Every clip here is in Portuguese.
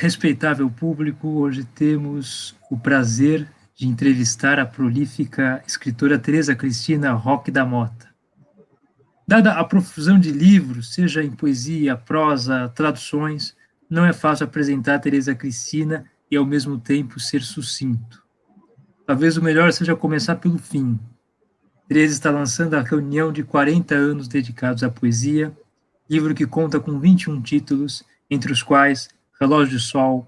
Respeitável público, hoje temos o prazer de entrevistar a prolífica escritora Tereza Cristina Roque da Mota. Dada a profusão de livros, seja em poesia, prosa, traduções, não é fácil apresentar Tereza Cristina e, ao mesmo tempo, ser sucinto. Talvez o melhor seja começar pelo fim. Tereza está lançando a reunião de 40 anos dedicados à poesia, livro que conta com 21 títulos, entre os quais Relógio de Sol,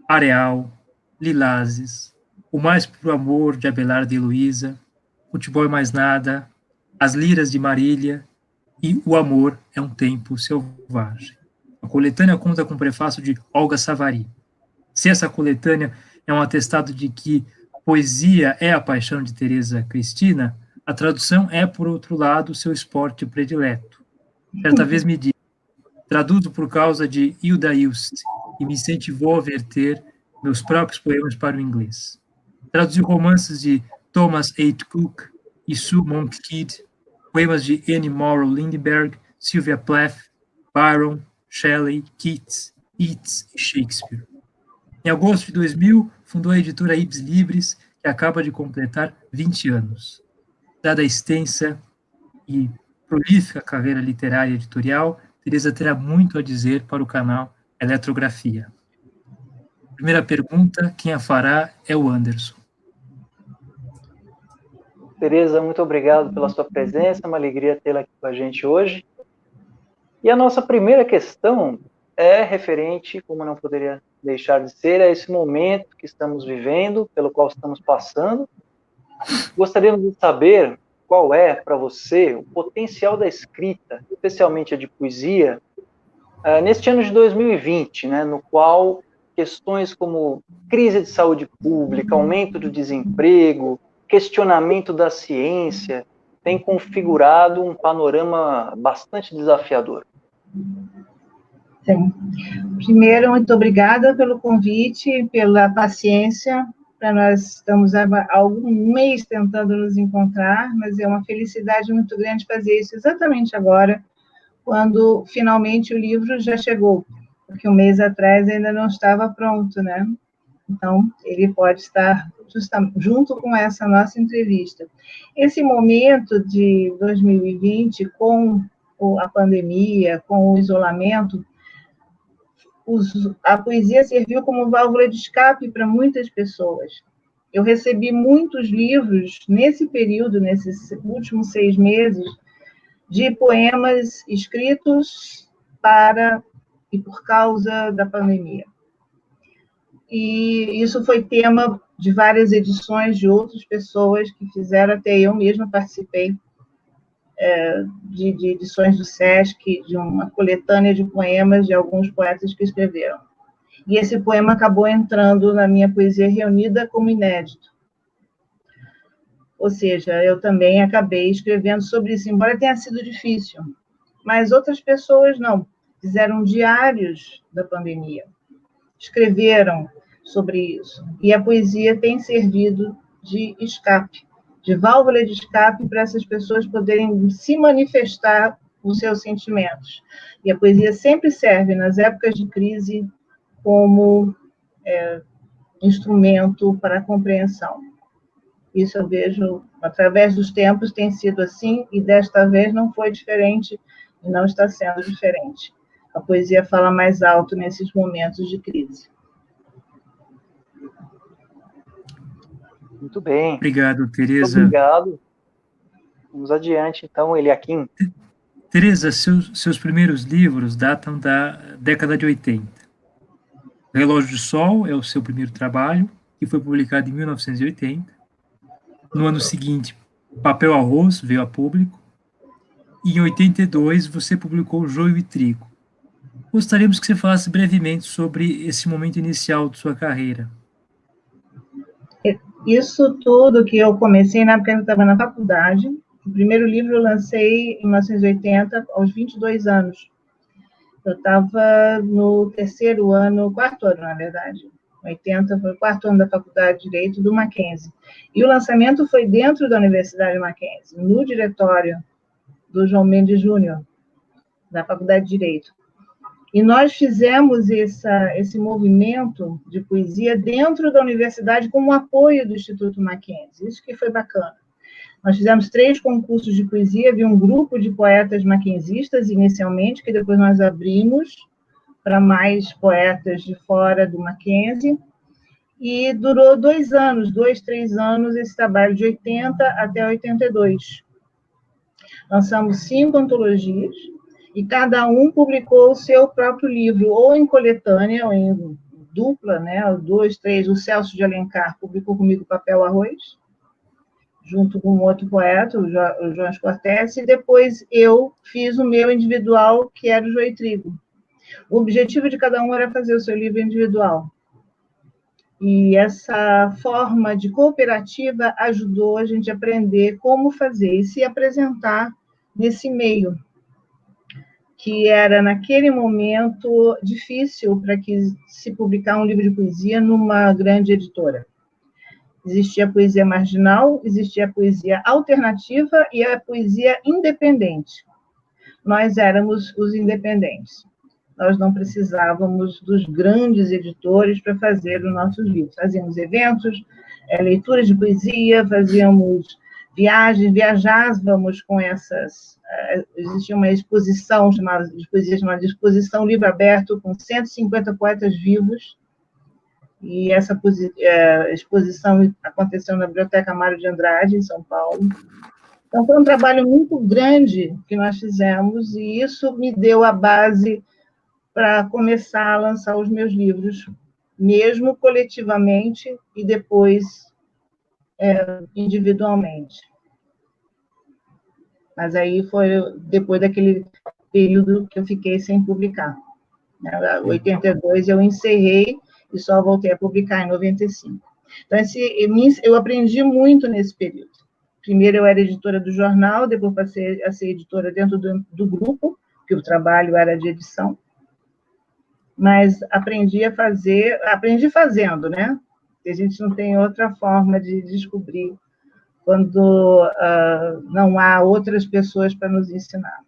Areal, Lilazes, O Mais Puro Amor, de Abelardo e Heloísa, Futebol e Mais Nada, As Liras de Marília e O Amor é um Tempo Selvagem. A coletânea conta com o prefácio de Olga Savary. Se essa coletânea é um atestado de que poesia é a paixão de Tereza Cristina, a tradução é, por outro lado, seu esporte predileto. Certa vez me disse: traduzo por causa de Hilda Ilst, e me incentivou a verter meus próprios poemas para o inglês. Traduzi romances de Thomas H. Cook e Sue Monk Kidd, poemas de Anne Morrow Lindbergh, Sylvia Plath, Byron, Shelley, Keats, Yeats e Shakespeare. Em agosto de 2000, fundou a editora Ibis Libris, que acaba de completar 20 anos. Dada a extensa e prolífica carreira literária e editorial, Tereza terá muito a dizer para o canal Eletrografia. Primeira pergunta, quem a fará é o Anderson. Tereza, muito obrigado pela sua presença, é uma alegria tê-la aqui com a gente hoje. E a nossa primeira questão é referente, como não poderia deixar de ser, a esse momento que estamos vivendo, pelo qual estamos passando. Gostaríamos de saber qual é, para você, o potencial da escrita, especialmente a de poesia, neste ano de 2020, né, no qual questões como crise de saúde pública, aumento do desemprego, questionamento da ciência, têm configurado um panorama bastante desafiador. Sim. Primeiro, muito obrigada pelo convite, pela paciência. Nós estamos há algum mês tentando nos encontrar, mas é uma felicidade muito grande fazer isso exatamente agora, quando finalmente o livro já chegou, porque um mês atrás ainda não estava pronto, né? Então, ele pode estar junto com essa nossa entrevista. Esse momento de 2020, com a pandemia, com o isolamento, a poesia serviu como válvula de escape para muitas pessoas. Eu recebi muitos livros nesse período, nesses últimos 6 meses, de poemas escritos para e por causa da pandemia. E isso foi tema de várias edições de outras pessoas que fizeram, até eu mesma participei de edições do Sesc, de uma coletânea de poemas de alguns poetas que escreveram. E esse poema acabou entrando na minha poesia reunida como inédito. Ou seja, eu também acabei escrevendo sobre isso, embora tenha sido difícil. Mas outras pessoas não, fizeram diários da pandemia, escreveram sobre isso. E a poesia tem servido de escape, de válvula de escape para essas pessoas poderem se manifestar os seus sentimentos. E a poesia sempre serve, nas épocas de crise, como instrumento para a compreensão. Isso eu vejo, através dos tempos, tem sido assim, e desta vez não foi diferente, e não está sendo diferente. A poesia fala mais alto nesses momentos de crise. Muito bem. Obrigado, Tereza. Obrigado. Vamos adiante, então, Eliakim. Tereza, seus primeiros livros datam da década de 80. Relógio de Sol é o seu primeiro trabalho, que foi publicado em 1980. No ano seguinte, Papel Arroz veio a público. E em 82, você publicou Joio e Trigo. Gostaríamos que você falasse brevemente sobre esse momento inicial de sua carreira. Isso tudo que eu comecei na época que eu estava na faculdade. O primeiro livro eu lancei em 1980, aos 22 anos. Eu estava no quarto ano, na verdade. 80 foi o quarto ano da Faculdade de Direito do Mackenzie. E o lançamento foi dentro da Universidade Mackenzie, no diretório do João Mendes Júnior, da Faculdade de Direito. E nós fizemos esse movimento de poesia dentro da universidade com o apoio do Instituto Mackenzie. Isso que foi bacana. Nós fizemos 3 concursos de poesia, havia um grupo de poetas mackenzistas, inicialmente, que depois nós abrimos para mais poetas de fora do Mackenzie, e durou 2 anos, 2, 3 anos, esse trabalho de 80 até 82. Lançamos 5 antologias, e cada um publicou o seu próprio livro, ou em coletânea, ou em dupla, né? 2, 3, o Celso de Alencar publicou comigo Papel Arroz, junto com um outro poeta, o João Cortés, e depois eu fiz o meu individual, que era o Joio e Trigo. O objetivo de cada um era fazer o seu livro individual. E essa forma de cooperativa ajudou a gente a aprender como fazer e se apresentar nesse meio, que era, naquele momento, difícil para que se publicar um livro de poesia numa grande editora. Existia a poesia marginal, existia a poesia alternativa e a poesia independente. Nós éramos os independentes. Nós não precisávamos dos grandes editores para fazer os nossos livros. Fazíamos eventos, leituras de poesia, fazíamos viajávamos com essas... Existia uma exposição de poesia chamada Exposição Livro Aberto, com 150 poetas vivos, e essa exposição aconteceu na Biblioteca Mário de Andrade, em São Paulo. Então, foi um trabalho muito grande que nós fizemos, e isso me deu a base para começar a lançar os meus livros, mesmo coletivamente e depois individualmente. Mas aí foi depois daquele período que eu fiquei sem publicar. Em 82 eu encerrei e só voltei a publicar em 95. Então, eu aprendi muito nesse período. Primeiro eu era editora do jornal, depois passei a ser editora dentro do grupo, que o trabalho era de edição. Mas aprendi fazendo, né? A gente não tem outra forma de descobrir quando não há outras pessoas para nos ensinar.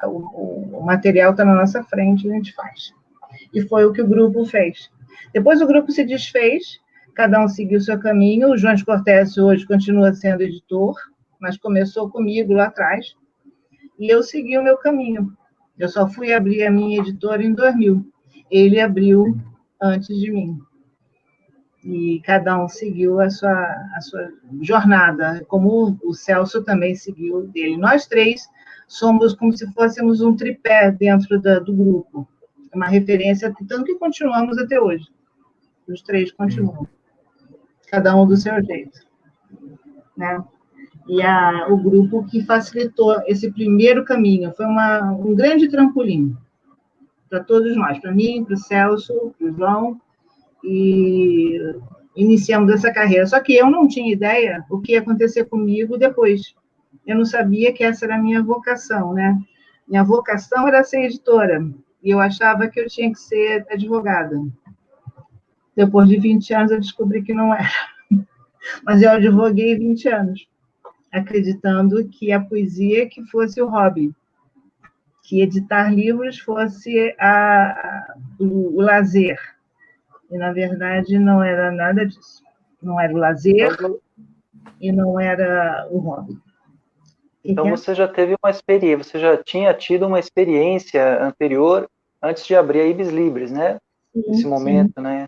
O material está na nossa frente, a gente faz. E foi o que o grupo fez. Depois o grupo se desfez, cada um seguiu o seu caminho. O João Cortés hoje continua sendo editor, mas começou comigo lá atrás, e eu segui o meu caminho. Eu só fui abrir a minha editora em 2000. Ele abriu antes de mim. E cada um seguiu a sua jornada, como o Celso também seguiu dele. Nós 3 somos como se fôssemos um tripé dentro do grupo. Uma referência, tanto que continuamos até hoje. Os 3 continuam. Cada um do seu jeito. Né? E o grupo que facilitou esse primeiro caminho. Foi um grande trampolim para todos nós, para mim, para o Celso, para o João, e iniciamos essa carreira. Só que eu não tinha ideia o que ia acontecer comigo depois. Eu não sabia que essa era a minha vocação, né? Minha vocação era ser editora, e eu achava que eu tinha que ser advogada. Depois de 20 anos, eu descobri que não era. Mas eu advoguei 20 anos, acreditando que a poesia que fosse o hobby, que editar livros fosse o lazer. E, na verdade, não era nada disso. Não era o lazer e não era o hobby. Então, você já teve uma experiência, você já tinha tido uma experiência anterior antes de abrir a Ibis Libris, né? Nesse momento, né?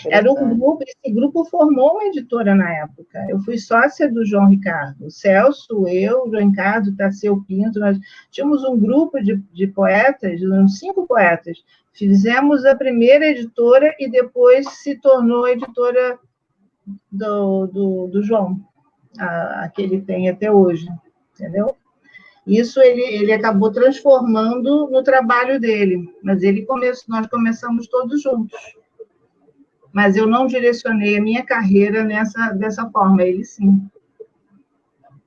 Era um grupo, esse grupo formou uma editora na época. Eu fui sócia do João Ricardo. O Celso, eu, o João Ricardo, Tasseu Pinto, nós tínhamos um grupo de poetas, uns 5 poetas. Fizemos a primeira editora e depois se tornou editora do João, a que ele tem até hoje, entendeu? Isso ele acabou transformando no trabalho dele, mas nós começamos todos juntos. Mas eu não direcionei a minha carreira dessa forma, ele sim.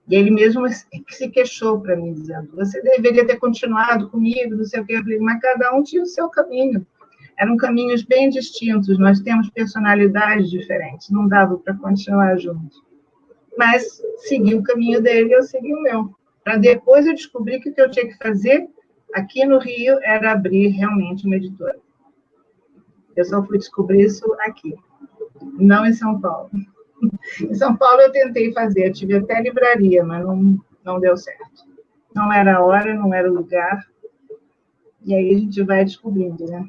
E ele mesmo se queixou para mim, dizendo, você deveria ter continuado comigo, não sei o que, eu falei, mas cada um tinha o seu caminho. Eram caminhos bem distintos, nós temos personalidades diferentes, não dava para continuar juntos. Mas segui o caminho dele, eu segui o meu. Para depois eu descobrir que o que eu tinha que fazer aqui no Rio era abrir realmente uma editora. Eu só fui descobrir isso aqui, não em São Paulo. Em São Paulo eu tentei fazer, eu tive até livraria, mas não deu certo. Não era a hora, não era o lugar, e aí a gente vai descobrindo, né?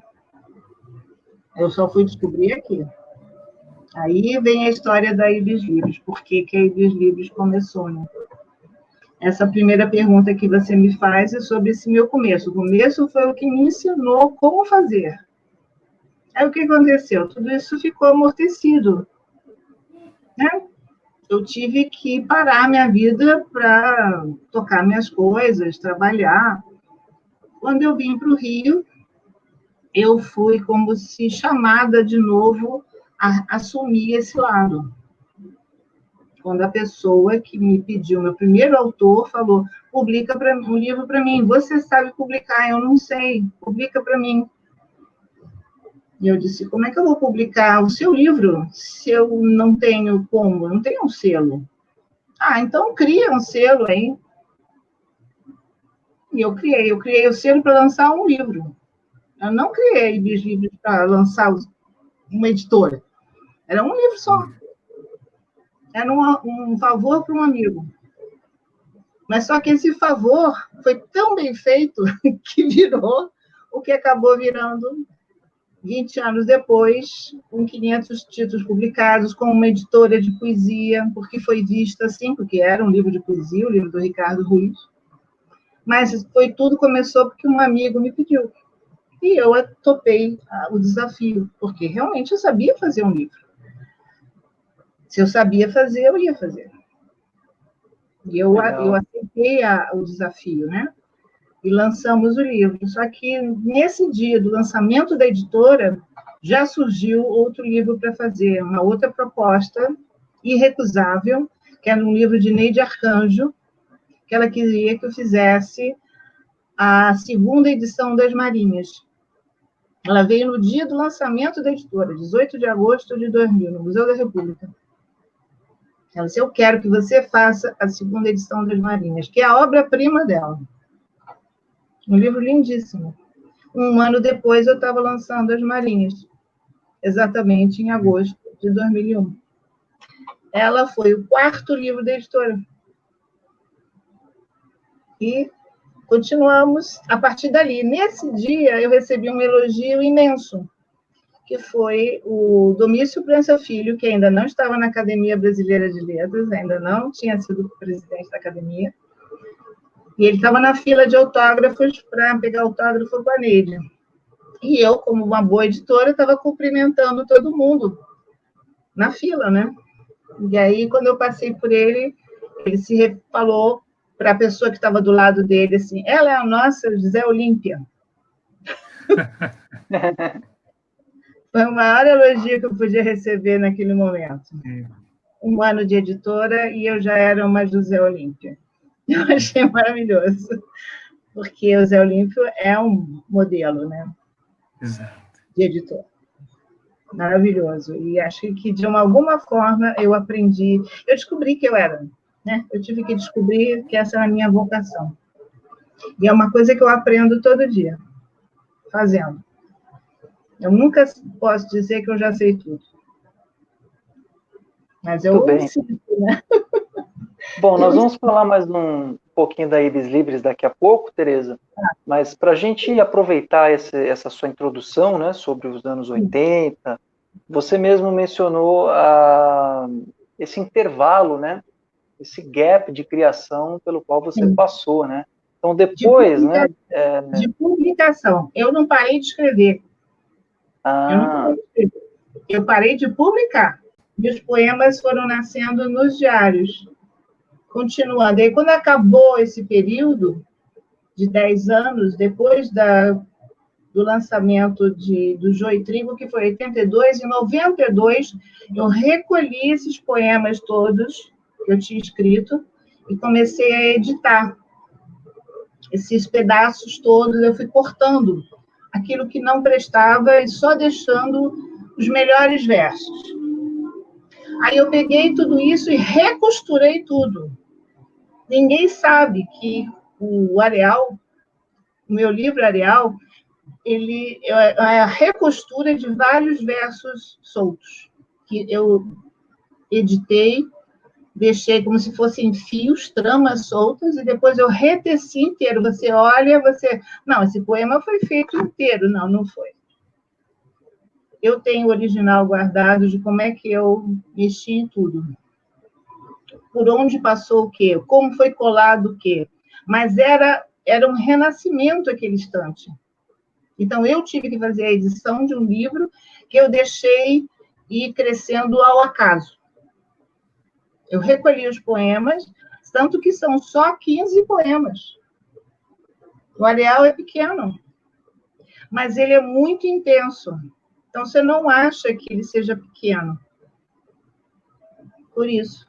Eu só fui descobrir aqui. Aí vem a história da Ibis Livros, por que a Ibis Livros começou, né? Essa primeira pergunta que você me faz é sobre esse meu começo. O começo foi o que me ensinou como fazer. Aí o que aconteceu? Tudo isso ficou amortecido, né? Eu tive que parar minha vida para tocar minhas coisas, trabalhar. Quando eu vim para o Rio, eu fui como se chamada de novo a assumir esse lado. Quando a pessoa que me pediu, meu primeiro autor, falou, publica um livro para mim. Você sabe publicar? Eu não sei. Publica para mim. E eu disse, como é que eu vou publicar o seu livro se eu não tenho como? Eu não tenho um selo. Ah, então cria um selo aí. E eu criei o selo para lançar um livro. Eu não criei livros para lançar uma editora. Era um livro só. Era um favor para um amigo. Mas só que esse favor foi tão bem feito que virou o que acabou virando 20 anos depois, com 500 títulos publicados, com uma editora de poesia, porque foi vista assim, porque era um livro de poesia, o livro do Ricardo Ruiz. Mas começou porque um amigo me pediu. E eu topei o desafio, porque realmente eu sabia fazer um livro. Se eu sabia fazer, eu ia fazer. E eu aceitei o desafio, né? E lançamos o livro. Só que nesse dia do lançamento da editora, já surgiu outro livro para fazer, uma outra proposta irrecusável, que era um livro de Neide Arcanjo, que ela queria que eu fizesse a segunda edição das Marinhas. Ela veio no dia do lançamento da editora, 18 de agosto de 2000, no Museu da República. Ela disse, eu quero que você faça a segunda edição das Marinhas, que é a obra-prima dela. Um livro lindíssimo. Um ano depois, eu estava lançando As Marinhas, exatamente em agosto de 2001. Ela foi o quarto livro da editora. E continuamos a partir dali. Nesse dia, eu recebi um elogio imenso, que foi o Domício Prança Filho, que ainda não estava na Academia Brasileira de Letras, ainda não tinha sido presidente da academia, e ele estava na fila de autógrafos para pegar autógrafo com a Neide. E eu, como uma boa editora, estava cumprimentando todo mundo na fila, né? E aí, quando eu passei por ele, ele falou para a pessoa que estava do lado dele, assim, ela é a nossa José Olímpia. Foi o maior elogio que eu podia receber naquele momento. Um ano de editora e eu já era uma José Olímpia. Eu achei maravilhoso, porque o José Olímpio é um modelo, né? Exato. De editor. Maravilhoso. E acho que, de alguma forma, eu aprendi... Eu descobri que eu era, né? Eu tive que descobrir que essa era a minha vocação. E é uma coisa que eu aprendo todo dia, fazendo. Eu nunca posso dizer que eu já sei tudo. Mas eu sinto, né? Bom, nós vamos falar mais um pouquinho da Ibis Livres daqui a pouco, Tereza, mas para a gente aproveitar essa sua introdução, né, sobre os anos 80, você mesmo mencionou esse intervalo, né, esse gap de criação pelo qual você passou, né? Então, depois, de publicação. Eu não parei de escrever. Eu parei de publicar. E os poemas foram nascendo nos diários. Continuando. E quando acabou esse período de 10 anos, depois do lançamento do Jô e Trigo, que foi em 82, em 92, eu recolhi esses poemas todos que eu tinha escrito e comecei a editar. Esses pedaços todos, eu fui cortando aquilo que não prestava e só deixando os melhores versos. Aí eu peguei tudo isso e recosturei tudo. Ninguém sabe que o Areal o meu livro Areal, ele é a recostura de vários versos soltos, que eu editei, deixei como se fossem fios, tramas soltas, e depois eu reteci inteiro. Você olha, Não, esse poema foi feito inteiro. Não, não foi. Eu tenho o original guardado de como é que eu mexi em tudo. Por onde passou o quê? Como foi colado o quê? Mas era um renascimento aquele instante. Então, eu tive que fazer a edição de um livro que eu deixei ir crescendo ao acaso. Eu recolhi os poemas, tanto que são só 15 poemas. O Areal é pequeno, mas ele é muito intenso. Então, você não acha que ele seja pequeno. Por isso.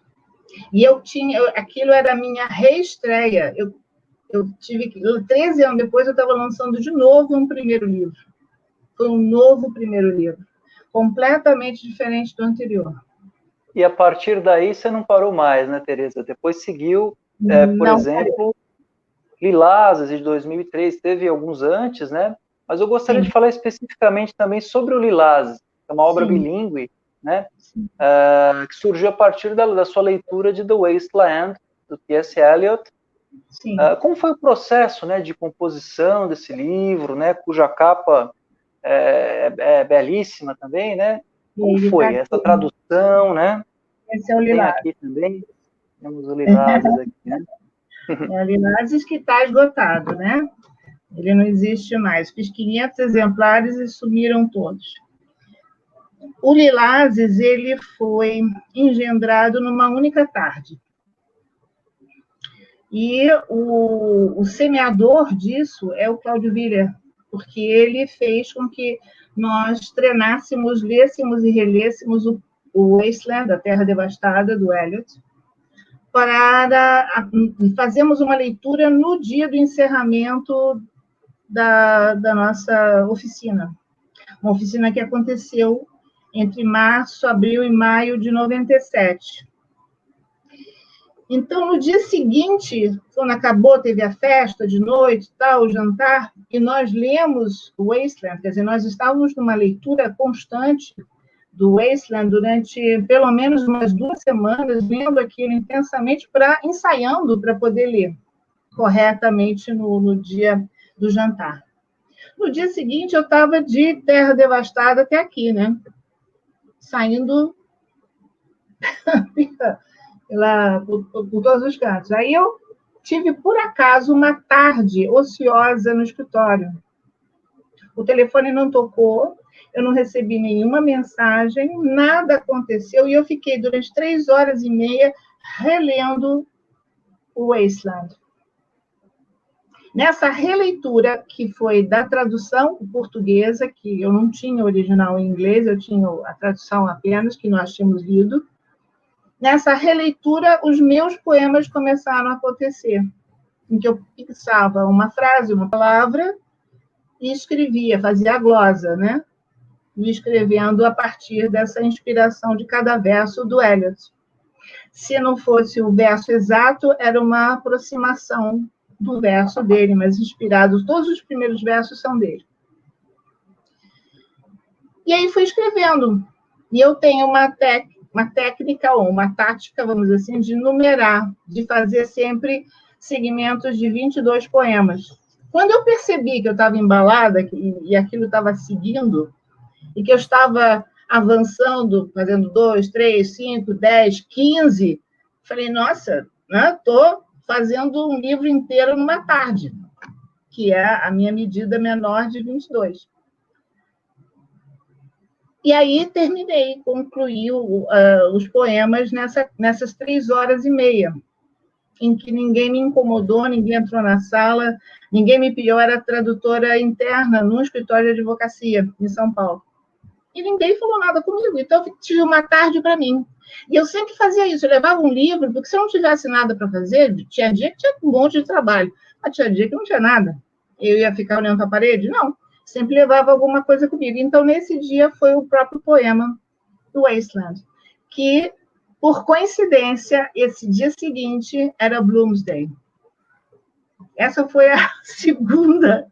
E aquilo era a minha reestreia. Eu tive 13 anos depois, eu estava lançando de novo um primeiro livro. Foi um novo primeiro livro, completamente diferente do anterior. E a partir daí você não parou mais, né, Tereza? Depois seguiu, por exemplo, Lilazes, de 2003, teve alguns antes, né? Mas eu gostaria de falar especificamente também sobre o Lilazes, que é uma obra bilíngue, né? Que surgiu a partir da sua leitura de The Wasteland, do T.S. Eliot. Como foi o processo, né, de composição desse livro, né, cuja capa é belíssima também, né? Como foi essa tradução, né? Esse é o Tem Lilazes. aqui também, temos o Lilazes aqui, né? É o Lilazes que está esgotado, né? Ele não existe mais. Fiz 500 exemplares e sumiram todos. O Lilazes, ele foi engendrado numa única tarde. E o semeador disso é o Cláudio Viller, porque ele fez com que nós treinássemos, lêssemos e relêssemos o Wasteland, a Terra Devastada, do Eliot, para fazermos uma leitura no dia do encerramento da nossa oficina. Uma oficina que aconteceu entre março, abril e maio de 97. Então, no dia seguinte, quando acabou, teve a festa de noite, tal, o jantar, e nós lemos o Wasteland, quer dizer, nós estávamos numa leitura constante do Wasteland durante pelo menos umas 2 semanas, lendo aquilo intensamente, ensaiando para poder ler corretamente no dia do jantar. No dia seguinte, eu estava de Terra Devastada até aqui, né? Saindo por todos os cantos. Aí eu tive, por acaso, uma tarde ociosa no escritório. O telefone não tocou, eu não recebi nenhuma mensagem, nada aconteceu, e eu fiquei durante 3 horas e meia relendo o Wasteland. Nessa releitura, que foi da tradução portuguesa, que eu não tinha original em inglês, eu tinha a tradução apenas, que nós tínhamos lido, nessa releitura, os meus poemas começaram a acontecer, em que eu fixava uma frase, uma palavra, e escrevia, fazia a glosa, né? E escrevendo a partir dessa inspiração de cada verso do Eliot. Se não fosse o verso exato, era uma aproximação do verso dele, mas inspirado, todos os primeiros versos são dele. E aí fui escrevendo. E eu tenho uma técnica, ou uma tática, vamos dizer assim, de numerar, de fazer sempre segmentos de 22 poemas. Quando eu percebi que eu estava embalada e aquilo estava seguindo, e que eu estava avançando, fazendo 2, 3, 5, 10, 15, falei, nossa, estou fazendo um livro inteiro numa tarde, que é a minha medida menor de 22. E aí terminei, concluí os poemas nessas 3 horas e meia, em que ninguém me incomodou, ninguém entrou na sala, ninguém me pediu, eu era tradutora interna num escritório de advocacia em São Paulo. E ninguém falou nada comigo, então eu tive uma tarde para mim. E eu sempre fazia isso, eu levava um livro, porque se eu não tivesse nada para fazer, tinha dia que tinha um monte de trabalho, mas tinha dia que não tinha nada. Eu ia ficar olhando para a parede? Não. Sempre levava alguma coisa comigo. Então, nesse dia, foi o próprio poema do Wasteland, que, por coincidência, esse dia seguinte era Bloomsday. Essa foi a segunda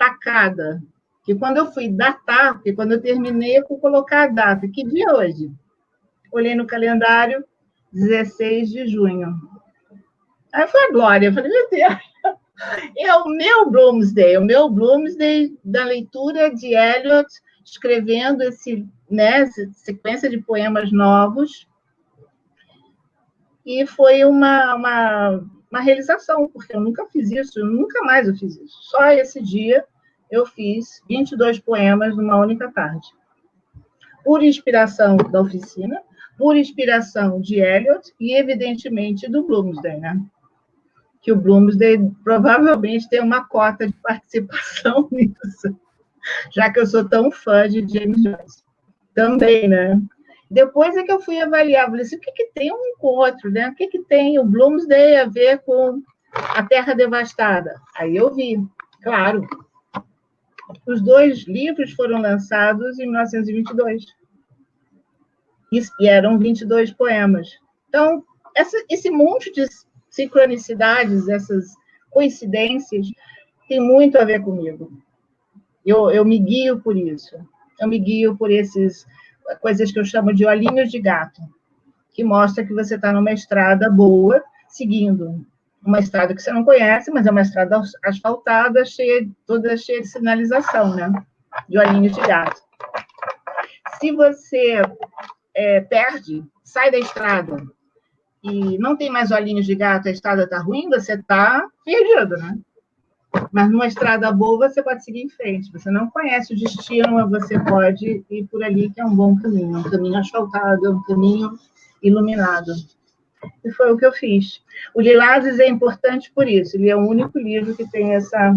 tacada, que quando eu fui datar, porque quando eu terminei, eu fui colocar a data. Que dia é hoje? Olhei no calendário, 16 de junho. Aí foi a glória, eu falei, meu Deus, é o meu Bloomsday da leitura de Eliot, escrevendo essa sequência de poemas novos, e foi uma realização, porque eu nunca fiz isso, nunca mais eu fiz isso. Só esse dia eu fiz 22 poemas numa única tarde. Por inspiração da oficina, por inspiração de Eliot e, evidentemente, do Bloomsday, né? Que o Bloomsday provavelmente tem uma cota de participação nisso, já que eu sou tão fã de James Joyce. Também, né? Depois é que eu fui avaliar, falei assim, o que tem um com o outro, né? O que tem o Bloomsday a ver com a Terra Devastada? Aí eu vi, claro. Os 2 livros foram lançados em 1922. E eram 22 poemas. Então, esse monte de sincronicidades, essas coincidências, tem muito a ver comigo. Eu me guio por isso. Eu me guio por essas coisas que eu chamo de olhinhos de gato, que mostra que você está numa estrada boa, seguindo uma estrada que você não conhece, mas é uma estrada asfaltada, toda cheia de sinalização, né? De olhinhos de gato. Se você perde, sai da estrada e não tem mais olhinhos de gato, a estrada está ruim, você está perdido, né? Mas numa estrada boa, você pode seguir em frente. Você não conhece o destino, mas você pode ir por ali, que é um bom caminho. Um caminho asfaltado, um caminho iluminado. E foi o que eu fiz. O Lilazes é importante por isso. Ele é o único livro que tem essa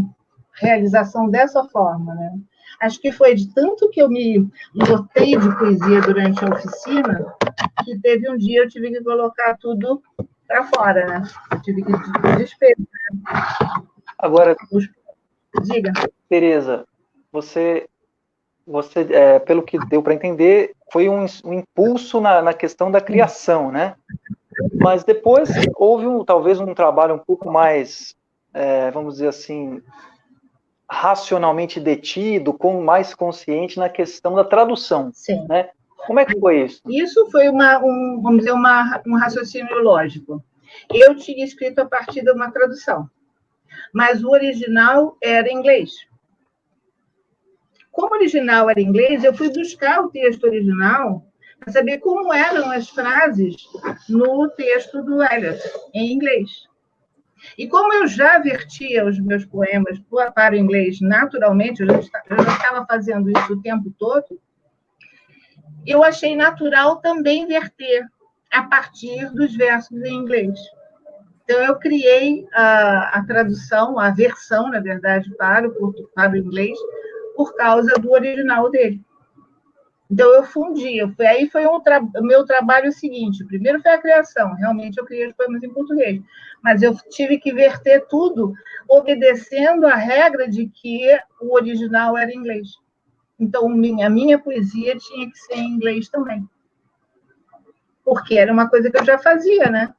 realização dessa forma, né? Acho que foi de tanto que eu me lotei de poesia durante a oficina, que teve um dia eu tive que colocar tudo para fora, né? Eu tive que despejar. Agora, Diga. Tereza, você pelo que deu para entender, foi um impulso na questão da criação, né? Mas depois houve talvez um trabalho um pouco mais, vamos dizer assim, racionalmente detido, mais consciente na questão da tradução. Sim. Né? Como é que foi isso? Isso foi vamos dizer, um raciocínio lógico. Eu tinha escrito a partir de uma tradução, mas o original era em inglês. Como o original era em inglês, eu fui buscar o texto original para saber como eram as frases no texto do Eliot, em inglês. E como eu já vertia os meus poemas para o inglês naturalmente, eu já estava fazendo isso o tempo todo, eu achei natural também verter a partir dos versos em inglês. Então, eu criei a tradução, a versão, na verdade, para o inglês, por causa do original dele. Então, eu fundi. Aí foi o meu trabalho seguinte. Primeiro foi a criação. Realmente, eu criei os poemas em português. Mas eu tive que verter tudo obedecendo a regra de que o original era em inglês. Então, a minha poesia tinha que ser em inglês também. Porque era uma coisa que eu já fazia, né?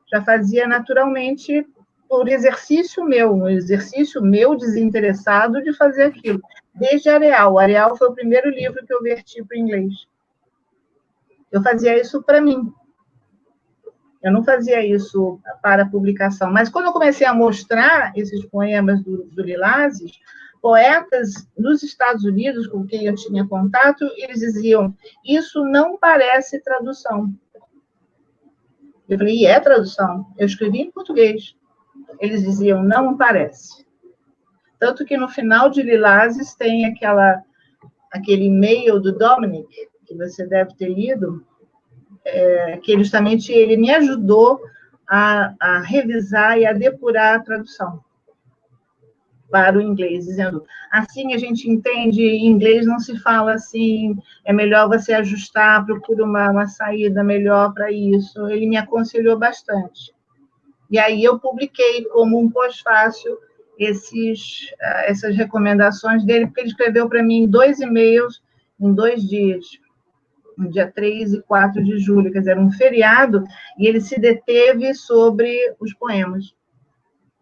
Já fazia naturalmente por exercício meu, um exercício meu desinteressado de fazer aquilo. Desde Areal. O Areal foi o primeiro livro que eu verti para o inglês. Eu fazia isso para mim. Eu não fazia isso para publicação. Mas quando eu comecei a mostrar esses poemas do Lilazes, poetas nos Estados Unidos com quem eu tinha contato, eles diziam, isso não parece tradução. Eu falei, e é tradução? Eu escrevi em português. Eles diziam, não parece. Tanto que no final de Lilazes tem aquele e-mail do Dominic, que você deve ter lido, que justamente ele me ajudou a revisar e a depurar a tradução para o inglês, dizendo, assim a gente entende, em inglês não se fala assim, é melhor você ajustar, procura uma saída melhor para isso. Ele me aconselhou bastante. E aí eu publiquei como um pós-fácil essas recomendações dele, porque ele escreveu para mim 2 e-mails em 2 dias, no dia 3 e 4 de julho, quer dizer, um feriado, e ele se deteve sobre os poemas.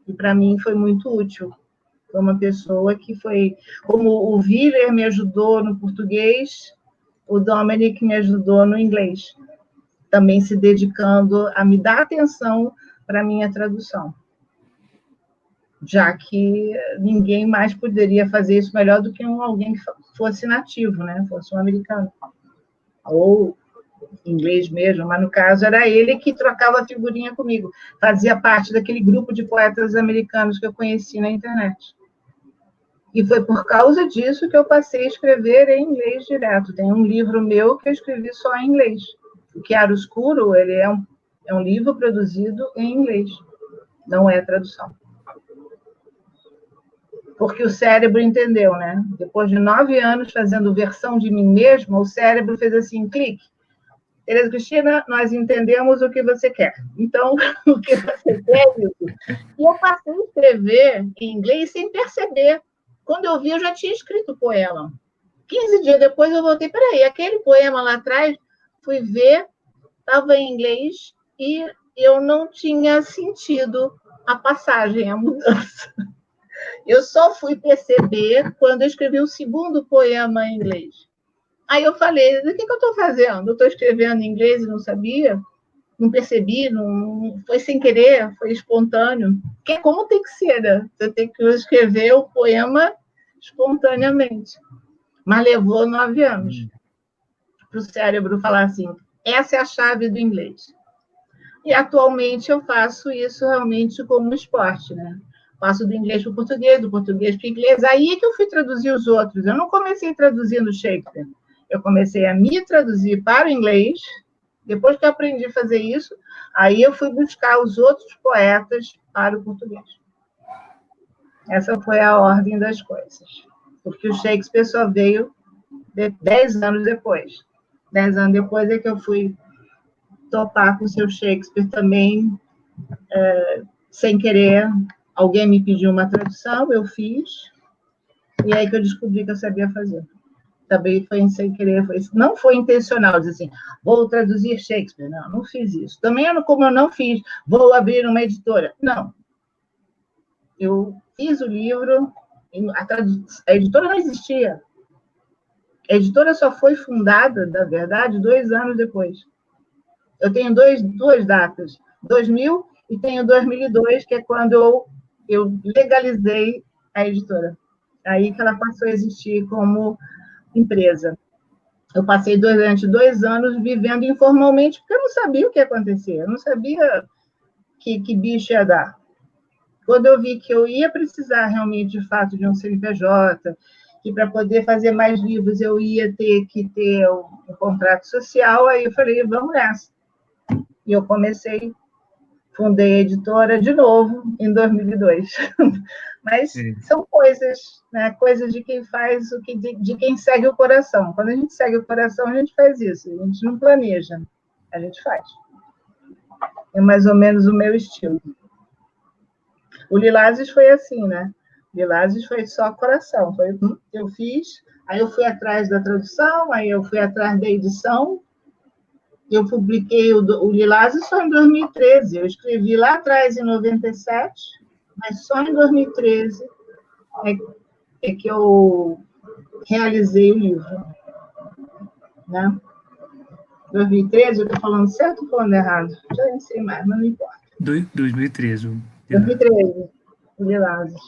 E para mim foi muito útil. Foi uma pessoa que foi... Como o Willer me ajudou no português, o Dominic me ajudou no inglês, também se dedicando a me dar atenção para a minha tradução, já que ninguém mais poderia fazer isso melhor do que alguém que fosse nativo, né? Fosse um americano, ou inglês mesmo, mas no caso era ele que trocava figurinha comigo, fazia parte daquele grupo de poetas americanos que eu conheci na internet. E foi por causa disso que eu passei a escrever em inglês direto. Tem um livro meu que eu escrevi só em inglês. O Chiaroscuro, ele é um livro produzido em inglês, não é tradução. Porque o cérebro entendeu, né? Depois de 9 anos fazendo versão de mim mesma, o cérebro fez assim, clique. Tereza Cristina, nós entendemos o que você quer. Então, o que você quer é isso. E eu passei a escrever em inglês sem perceber. Quando eu vi, eu já tinha escrito o poema. 15 dias depois, eu voltei, peraí, aquele poema lá atrás, fui ver, estava em inglês, e eu não tinha sentido a passagem, a mudança. Eu só fui perceber quando eu escrevi o segundo poema em inglês. Aí eu falei, o que eu estou fazendo? Eu estou escrevendo em inglês e não sabia? Não percebi, não, foi sem querer, foi espontâneo. Que é como tem que ser, né? Você tem que escrever o poema espontaneamente. Mas levou 9 anos para o cérebro falar assim, essa é a chave do inglês. E atualmente eu faço isso realmente como esporte, né? Passo do inglês para o português, do português para o inglês. Aí é que eu fui traduzir os outros. Eu não comecei traduzindo Shakespeare. Eu comecei a me traduzir para o inglês. Depois que eu aprendi a fazer isso, aí eu fui buscar os outros poetas para o português. Essa foi a ordem das coisas. Porque o Shakespeare só veio 10 anos depois. 10 anos depois é que eu fui topar com o seu Shakespeare também, sem querer. Alguém me pediu uma tradução, eu fiz, e aí que eu descobri que eu sabia fazer. Também foi sem querer, não foi intencional, dizer assim, vou traduzir Shakespeare. Não fiz isso. Também, como eu não fiz, vou abrir uma editora. Não. Eu fiz o livro, a editora não existia. A editora só foi fundada, na verdade, 2 anos depois. Eu tenho duas datas, 2000 e tenho 2002, que é quando eu legalizei a editora. Aí que ela passou a existir como empresa. Eu passei durante 2 anos vivendo informalmente, porque eu não sabia o que ia acontecer, eu não sabia que bicho ia dar. Quando eu vi que eu ia precisar realmente, de fato, de um CNPJ, que para poder fazer mais livros eu ia ter que ter um contrato social, aí eu falei, vamos nessa. E eu fundei a editora de novo em 2002. Mas são coisas, né? Coisas de quem faz de quem segue o coração. Quando a gente segue o coração, a gente faz isso. A gente não planeja, a gente faz. É mais ou menos o meu estilo. O Lilazes foi assim, né? Lilazes foi só coração. Eu fiz, aí eu fui atrás da tradução, aí eu fui atrás da edição. Eu publiquei o Lilazes só em 2013. Eu escrevi lá atrás, em 97, mas só em 2013 é que eu realizei o livro. Né? 2013, eu estou falando certo ou falando errado? Já nem sei mais, mas não importa. 2013. 2013, o Lilazes.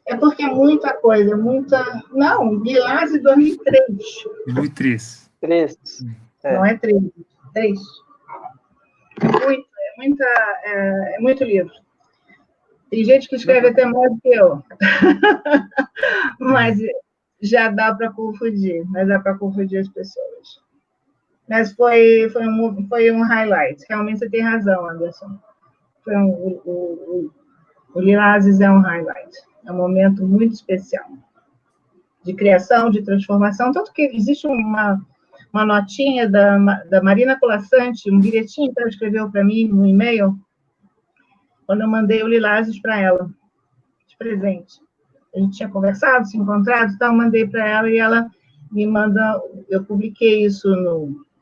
É porque é muita coisa, muita... Não, Lilazes 2003. 2003. 3. Não é 13, 3. É muito livro. Tem gente que escreve até mais do que eu. Mas já dá para confundir, as pessoas. Mas foi um highlight. Realmente você tem razão, Anderson. O Lilazes é um highlight. É um momento muito especial. De criação, de transformação. Tanto que existe uma notinha da Marina Colassante, um bilhetinho que ela escreveu para mim no e-mail, quando eu mandei o Lilazes para ela, de presente. A gente tinha conversado, se encontrado, tal, mandei para ela e ela me manda, eu publiquei isso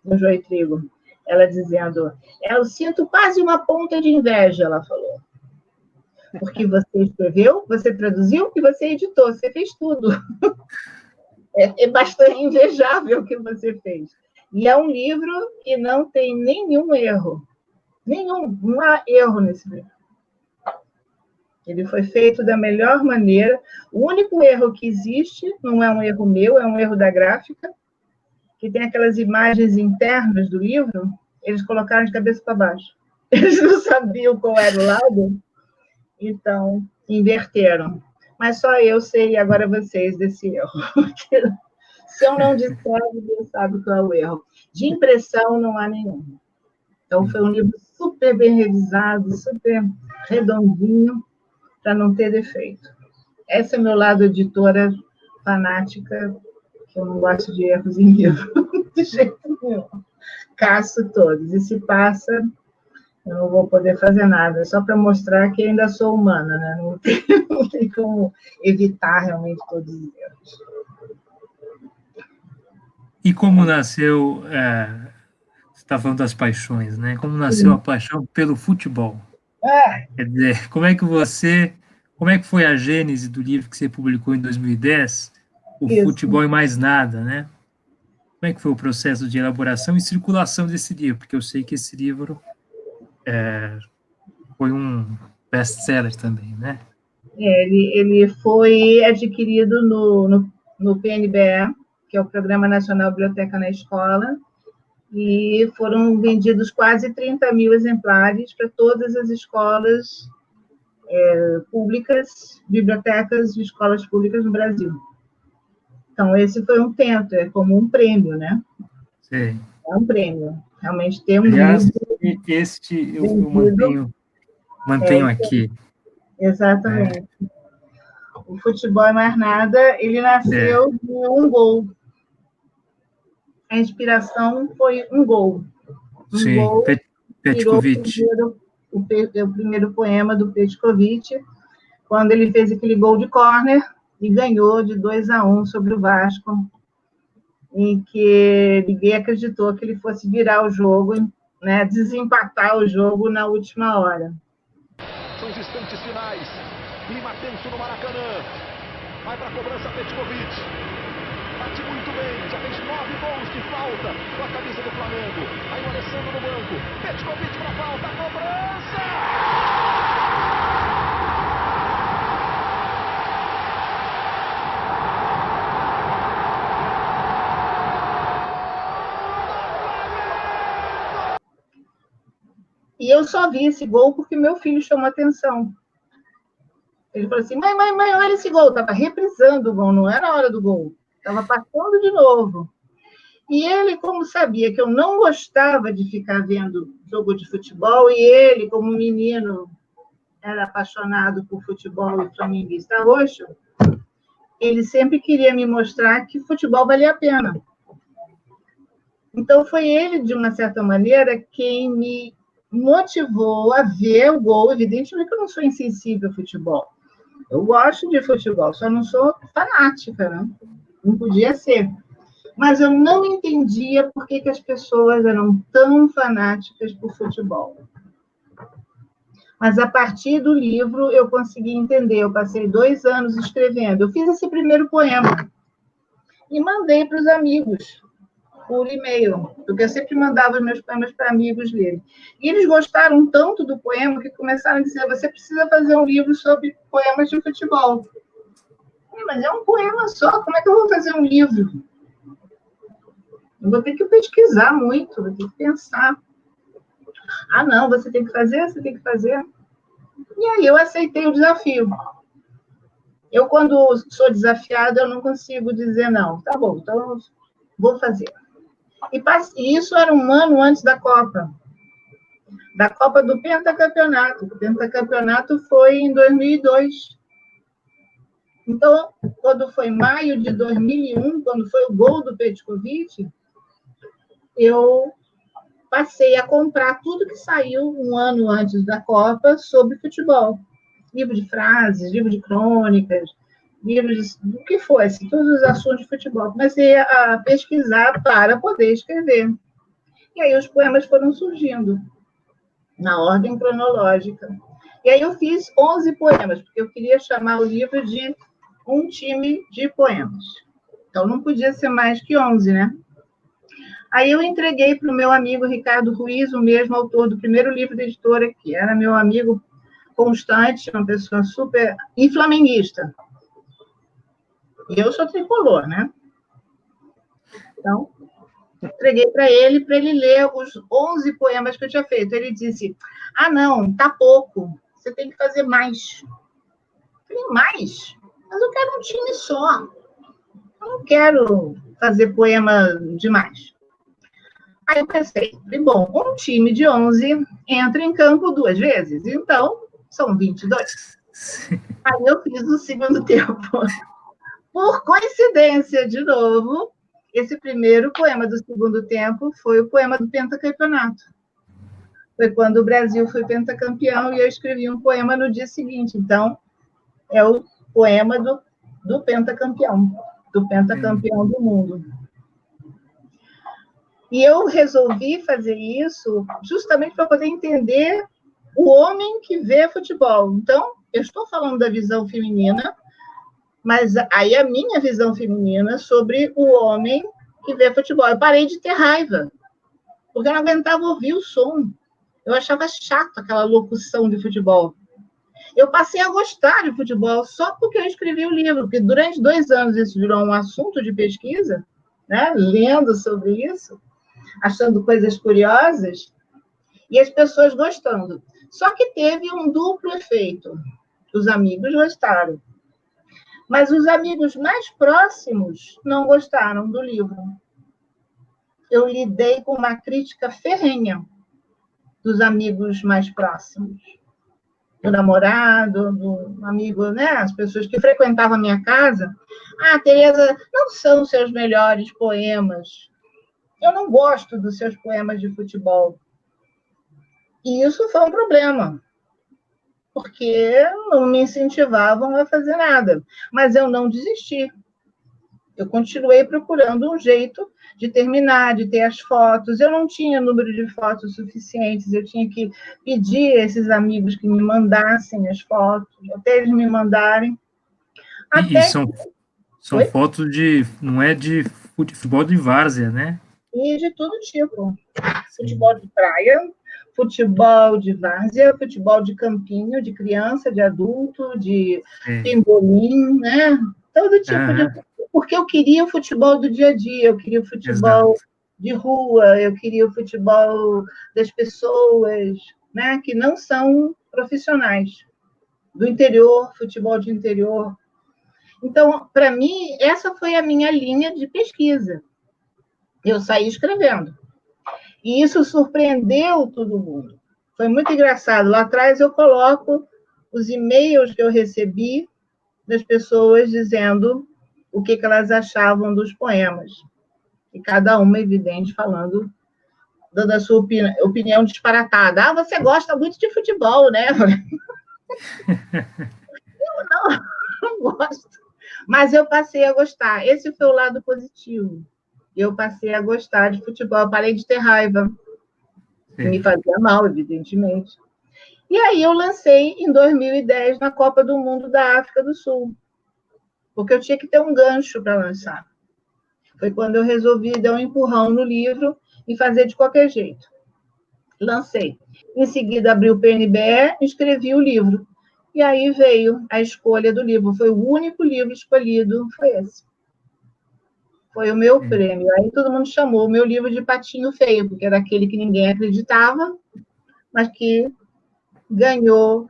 no Joio e Trigo, ela dizendo, eu sinto quase uma ponta de inveja, ela falou, Porque você escreveu, você traduziu e você editou, você fez tudo. É bastante invejável o que você fez. E é um livro que não tem nenhum erro. Não há erro nesse livro. Ele foi feito da melhor maneira. O único erro que existe não é um erro meu, é um erro da gráfica, que tem aquelas imagens internas do livro, eles colocaram de cabeça para baixo. Eles não sabiam qual era o lado, então inverteram. Mas só eu sei, e agora vocês, desse erro. Se eu não disser, ninguém sabe qual é o erro. De impressão, não há nenhum. Então, foi um livro super bem revisado, super redondinho, para não ter defeito. Esse é meu lado editora fanática, que eu não gosto de erros em livro, de jeito nenhum. Caço todos. E se passa, eu não vou poder fazer nada, só para mostrar que ainda sou humana, né? Não tem como evitar realmente todos os erros. E como nasceu, você está falando das paixões, né? Como nasceu a paixão pelo futebol? Quer dizer, como é que foi a gênese do livro que você publicou em 2010, O Futebol e Mais Nada, né? Como é que foi o processo de elaboração e circulação desse livro? Porque eu sei que esse livro foi um best-seller também, né? Ele foi adquirido no PNBE, que é o Programa Nacional Biblioteca na Escola, e foram vendidos quase 30 mil exemplares para todas as escolas públicas, bibliotecas e escolas públicas no Brasil. Então, esse foi um tento, é como um prêmio, né? Sim. É um prêmio. Realmente ter um Aliás, livro este eu vendido, mantenho aqui. Exatamente. O Futebol e Mais Nada, ele nasceu de um gol. A inspiração foi um gol. Um Sim, gol virou Petkovic. o primeiro poema do Petkovic, quando ele fez aquele gol de córner e ganhou de 2-1 sobre o Vasco, em que ninguém acreditou que ele fosse virar o jogo, né, desempatar o jogo na última hora. São os instantes finais. Clima tenso no Maracanã. Vai para a cobrança Petkovic. Bate muito bem. Já fez 9 gols de falta com a camisa do Flamengo. Aí o Alessandro no banco. Petkovic para falta. Cobrança! E eu só vi esse gol porque meu filho chamou atenção. Ele falou assim, mãe, olha esse gol. Estava reprisando o gol, não era a hora do gol. Estava passando de novo. E ele, como sabia que eu não gostava de ficar vendo jogo de futebol, e ele, como menino, era apaixonado por futebol e flamenguista roxo, ele sempre queria me mostrar que futebol valia a pena. Então, foi ele, de uma certa maneira, quem me motivou a ver o gol. Evidentemente que eu não sou insensível ao futebol. Eu gosto de futebol, só não sou fanática, né? Não podia ser. Mas eu não entendia por que as pessoas eram tão fanáticas por futebol. Mas, a partir do livro, eu consegui entender. Eu passei 2 anos escrevendo. Eu fiz esse primeiro poema e mandei para os amigos por e-mail, porque eu sempre mandava os meus poemas para amigos lerem. E eles gostaram tanto do poema que começaram a dizer, você precisa fazer um livro sobre poemas de futebol. Mas é um poema só, como é que eu vou fazer um livro? Eu vou ter que pesquisar muito, vou ter que pensar. Ah, não, você tem que fazer. E aí eu aceitei o desafio. Eu, quando sou desafiada, eu não consigo dizer não. Tá bom, então vou fazer. E isso era um ano antes da Copa do Pentacampeonato. O Pentacampeonato foi em 2002. Então, quando foi maio de 2001, quando foi o gol do Petkovic, eu passei a comprar tudo que saiu um ano antes da Copa sobre futebol. Livro de frases, livro de crônicas, livros do que fosse, todos os assuntos de futebol. Comecei a pesquisar para poder escrever. E aí os poemas foram surgindo, na ordem cronológica. E aí eu fiz 11 poemas, porque eu queria chamar o livro de Um Time de Poemas. Então, não podia ser mais que 11, né? Aí eu entreguei para o meu amigo Ricardo Ruiz, o mesmo autor do primeiro livro da editora, que era meu amigo constante, uma pessoa super... e flamenguista. E eu sou tricolor, né? Então, entreguei para ele ler os 11 poemas que eu tinha feito. Ele disse, não, tá pouco, você tem que fazer mais. Eu falei, mais? Mas eu quero um time só. Eu não quero fazer poema demais. Aí eu pensei, bom, um time de 11 entra em campo 2 vezes, então são 22. Aí eu fiz o segundo tempo. Por coincidência, de novo, esse primeiro poema do segundo tempo foi o poema do pentacampeonato. Foi quando o Brasil foi pentacampeão e eu escrevi um poema no dia seguinte. Então, é o poema do pentacampeão do mundo. E eu resolvi fazer isso justamente para poder entender o homem que vê futebol. Então, eu estou falando da visão feminina, mas aí a minha visão feminina sobre o homem que vê futebol. Eu parei de ter raiva, porque eu não aguentava ouvir o som. Eu achava chato aquela locução de futebol. Eu passei a gostar de futebol só porque eu escrevi o livro, porque durante 2 anos isso virou um assunto de pesquisa, né? Lendo sobre isso, achando coisas curiosas, e as pessoas gostando. Só que teve um duplo efeito. Os amigos gostaram, mas os amigos mais próximos não gostaram do livro. Eu lidei com uma crítica ferrenha dos amigos mais próximos, do namorado, do amigo, né? As pessoas que frequentavam a minha casa. Tereza, não são seus melhores poemas. Eu não gosto dos seus poemas de futebol. E isso foi um problema, porque não me incentivavam a fazer nada. Mas eu não desisti. Eu continuei procurando um jeito de terminar, de ter as fotos. Eu não tinha número de fotos suficientes, eu tinha que pedir a esses amigos que me mandassem as fotos, até eles me mandarem. E são fotos de... não é de futebol de várzea, né? E de todo tipo. Futebol de praia, futebol de várzea, futebol de campinho, de criança, de adulto, de pimbolim, né? Todo tipo de... Porque eu queria o futebol do dia a dia, eu queria o futebol de rua, eu queria o futebol das pessoas, né? Que não são profissionais. Do interior, futebol de interior. Então, para mim, essa foi a minha linha de pesquisa. Eu saí escrevendo. E isso surpreendeu todo mundo. Foi muito engraçado. Lá atrás eu coloco os e-mails que eu recebi das pessoas dizendo o que elas achavam dos poemas. E cada uma, evidente, falando, dando a sua opinião disparatada. Você gosta muito de futebol, né? Eu não gosto. Mas eu passei a gostar. Esse foi o lado positivo. Eu passei a gostar de futebol. Eu parei de ter raiva. Que me fazia mal, evidentemente. E aí eu lancei em 2010 na Copa do Mundo da África do Sul. Porque eu tinha que ter um gancho para lançar. Foi quando eu resolvi dar um empurrão no livro e fazer de qualquer jeito. Lancei. Em seguida, abri o PNBE e escrevi o livro. E aí veio a escolha do livro. Foi o único livro escolhido, foi esse. Foi o meu prêmio. Aí todo mundo chamou o meu livro de Patinho Feio, porque era aquele que ninguém acreditava, mas que ganhou,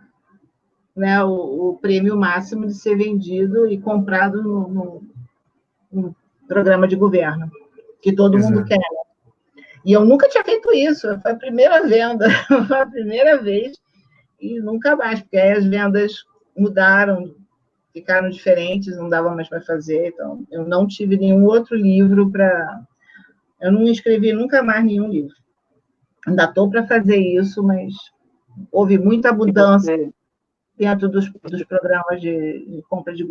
né, o prêmio máximo de ser vendido e comprado no programa de governo, que todo mundo quer. E eu nunca tinha feito isso, foi a primeira venda, foi a primeira vez, e nunca mais, porque aí as vendas mudaram, ficaram diferentes, não dava mais para fazer, então eu não tive nenhum outro livro para... Eu não escrevi nunca mais nenhum livro. Ainda estou para fazer isso, mas houve muita mudança dentro dos programas de compra de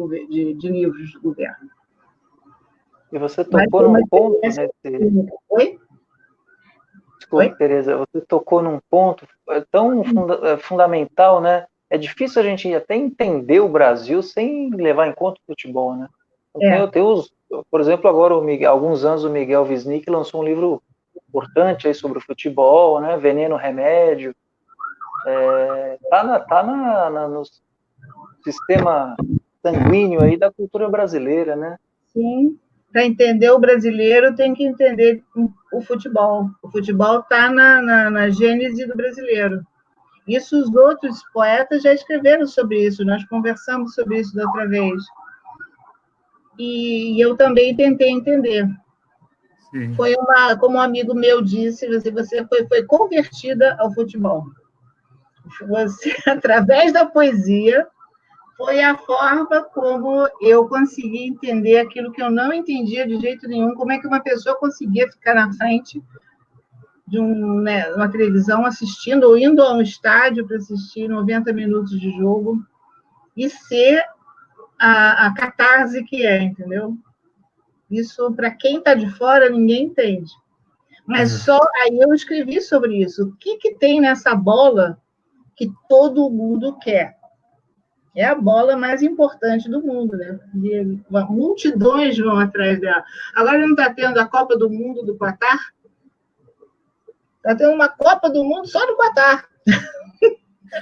livros do governo. E você tocou num ponto nesse... Oi? Desculpa, Tereza, você tocou num ponto tão fundamental, né? é difícil a gente até entender o Brasil sem levar em conta o futebol, né? Por exemplo, agora há alguns anos o Miguel Wisnik lançou um livro importante aí sobre o futebol, né? Veneno, Remédio. No sistema sanguíneo aí da cultura brasileira, né? Sim. Para entender o brasileiro, tem que entender o futebol. O futebol está na gênese do brasileiro. Isso os outros poetas já escreveram sobre isso, nós conversamos sobre isso da outra vez. E eu também tentei entender. Sim. Como um amigo meu disse, você foi convertida ao futebol. Você, através da poesia, foi a forma como eu consegui entender aquilo que eu não entendia de jeito nenhum, como é que uma pessoa conseguia ficar na frente de uma televisão assistindo, ou indo a um estádio para assistir 90 minutos de jogo, e ser a catarse que é, entendeu? Isso, para quem está de fora, ninguém entende. Mas só aí eu escrevi sobre isso. O que tem nessa bola que todo mundo quer? É a bola mais importante do mundo, né? E multidões vão atrás dela. Agora não está tendo a Copa do Mundo do Qatar? Está tendo uma Copa do Mundo só no Qatar.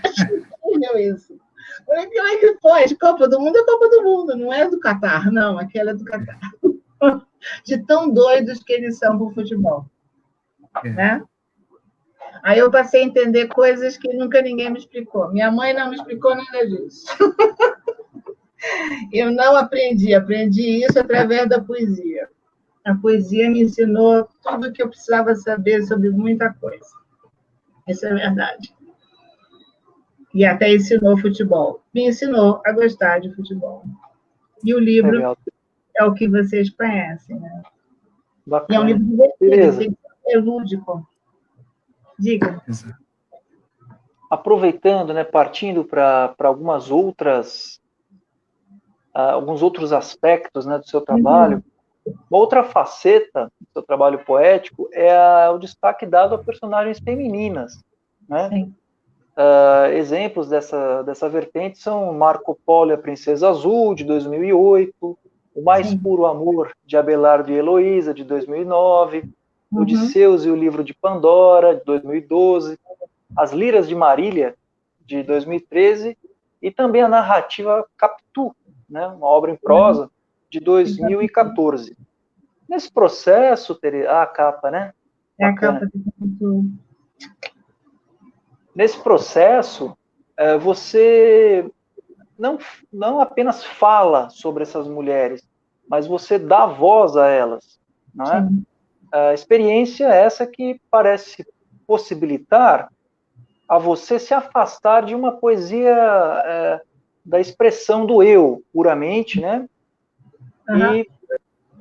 Acho incrível isso. Como é que pode? Copa do Mundo é Copa do Mundo, não é do Qatar, não, aquela é do Qatar. De tão doidos que eles são por futebol. Né? Aí eu passei a entender coisas que nunca ninguém me explicou. Minha mãe não me explicou nada disso. Eu não aprendi isso através da poesia. A poesia me ensinou tudo o que eu precisava saber sobre muita coisa. Isso é verdade. E até ensinou futebol. Me ensinou a gostar de futebol. E o livro é o que vocês conhecem, né? Bacana. E é um livro divertido, é lúdico. Diga. Aproveitando, né, partindo para alguns outros aspectos, né, do seu trabalho, uma outra faceta do seu trabalho poético é o destaque dado a personagens femininas, né? Sim. Exemplos dessa vertente são Marco Polo e a Princesa Azul, de 2008, O Mais Puro Amor, de Abelardo e Heloísa, de 2009, Odisseus e o Livro de Pandora, de 2012, As Liras de Marília, de 2013, e também a narrativa Capitu, né, uma obra em prosa, de 2014. Nesse processo, a capa, né? É a capa do Capitu. Nesse processo, você não apenas fala sobre essas mulheres, mas você dá voz a elas, não é? A experiência é essa que parece possibilitar a você se afastar de uma poesia da expressão do eu, puramente, né? E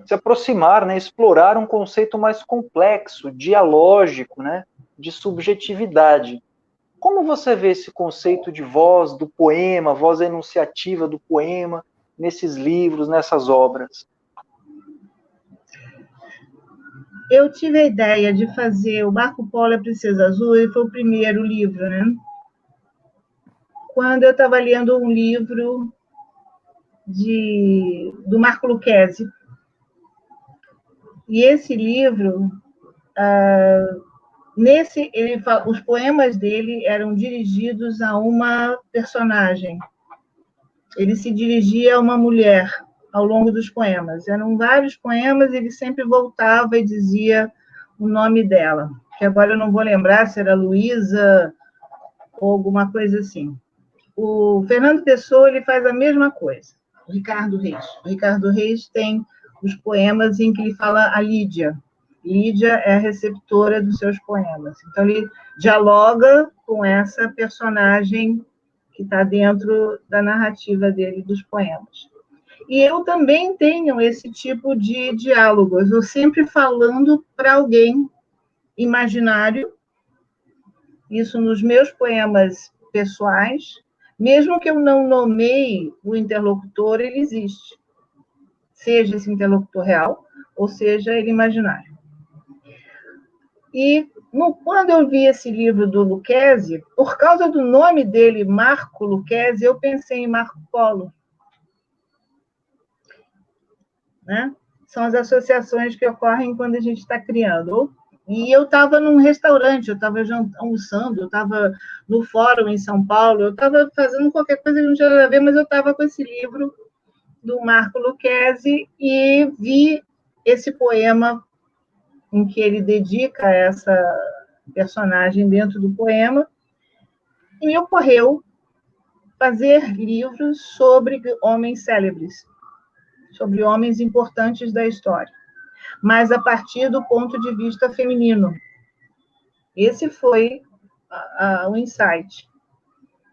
se aproximar, né? Explorar um conceito mais complexo, dialógico, né? De subjetividade. Como você vê esse conceito de voz do poema, voz enunciativa do poema, nesses livros, nessas obras? Eu tive a ideia de fazer o Marco Polo e a Princesa Azul, e foi o primeiro livro, né? Quando eu estava lendo um livro do Marco Lucchesi. E esse livro, os poemas dele eram dirigidos a uma personagem. Ele se dirigia a uma mulher ao longo dos poemas. Eram vários poemas, ele sempre voltava e dizia o nome dela, que agora eu não vou lembrar se era Luísa ou alguma coisa assim. O Fernando Pessoa, ele faz a mesma coisa. O Ricardo Reis tem os poemas em que ele fala a Lídia. Lídia é a receptora dos seus poemas. Então, ele dialoga com essa personagem que está dentro da narrativa dele, dos poemas. E eu também tenho esse tipo de diálogo. Eu estou sempre falando para alguém imaginário, isso nos meus poemas pessoais, mesmo que eu não nomeie o interlocutor, ele existe. Seja esse interlocutor real, ou seja ele imaginário. E Quando eu vi esse livro do Lucchesi, por causa do nome dele, Marco Lucchesi, eu pensei em Marco Polo. Né? São as associações que ocorrem quando a gente está criando. E eu estava num restaurante, eu estava almoçando, eu estava no fórum em São Paulo, eu estava fazendo qualquer coisa que não tinha nada a ver, mas eu estava com esse livro do Marco Lucchesi e vi esse poema em que ele dedica essa personagem dentro do poema, e me ocorreu fazer livros sobre homens célebres, sobre homens importantes da história, mas a partir do ponto de vista feminino. Esse foi o insight.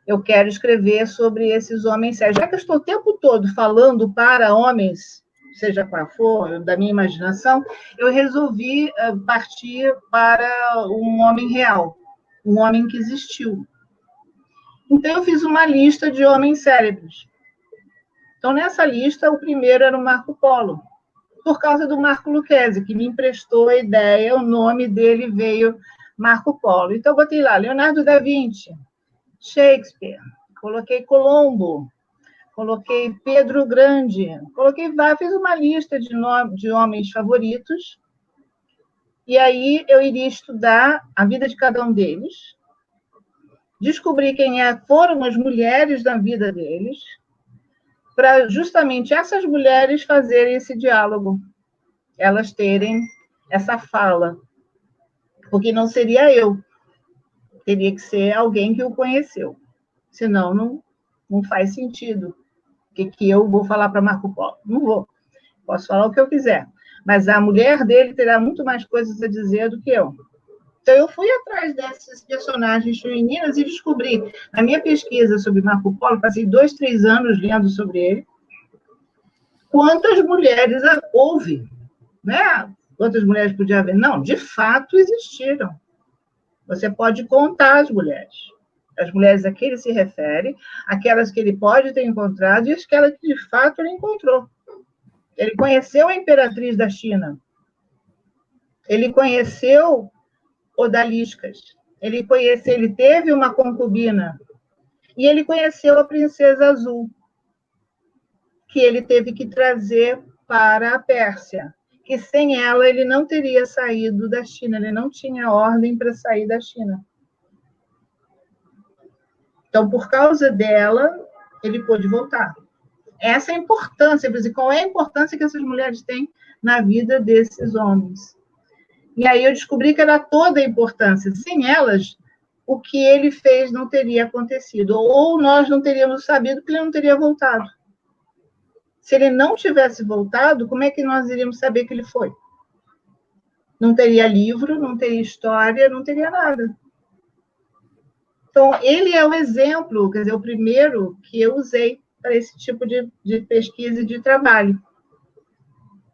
Eu quero escrever sobre esses homens célebres. Já que eu estou o tempo todo falando para homens, seja qual for, da minha imaginação, eu resolvi partir para um homem real, um homem que existiu. Então, eu fiz uma lista de homens célebres. Então, nessa lista, o primeiro era o Marco Polo, por causa do Marco Lucchesi, que me emprestou a ideia, o nome dele veio Marco Polo. Então, eu botei lá Leonardo da Vinci, Shakespeare, coloquei Colombo, coloquei Pedro Grande, fiz uma lista de homens favoritos, e aí eu iria estudar a vida de cada um deles, descobrir quem foram as mulheres da vida deles, para justamente essas mulheres fazerem esse diálogo, elas terem essa fala, porque não seria eu, teria que ser alguém que o conheceu, senão não faz sentido. O que eu vou falar para Marco Polo? Não vou, posso falar o que eu quiser, mas a mulher dele terá muito mais coisas a dizer do que eu. Então, eu fui atrás desses personagens femininas e descobri, na minha pesquisa sobre Marco Polo, passei 2, 3 anos lendo sobre ele, quantas mulheres houve, né? Quantas mulheres podia haver? Não, de fato existiram. Você pode contar as mulheres a que ele se refere, aquelas que ele pode ter encontrado e aquelas que, de fato, ele encontrou. Ele conheceu a imperatriz da China, ele conheceu odaliscas, ele teve uma concubina, e ele conheceu a princesa azul, que ele teve que trazer para a Pérsia, que sem ela ele não teria saído da China, ele não tinha ordem para sair da China. Então, por causa dela, ele pôde voltar. Essa é a importância, qual é a importância que essas mulheres têm na vida desses homens. E aí eu descobri que era toda a importância. Sem elas, o que ele fez não teria acontecido, ou nós não teríamos sabido que ele não teria voltado. Se ele não tivesse voltado, como é que nós iríamos saber que ele foi? Não teria livro, não teria história, não teria nada. Então, ele é o exemplo, quer dizer, o primeiro que eu usei para esse tipo de pesquisa e de trabalho.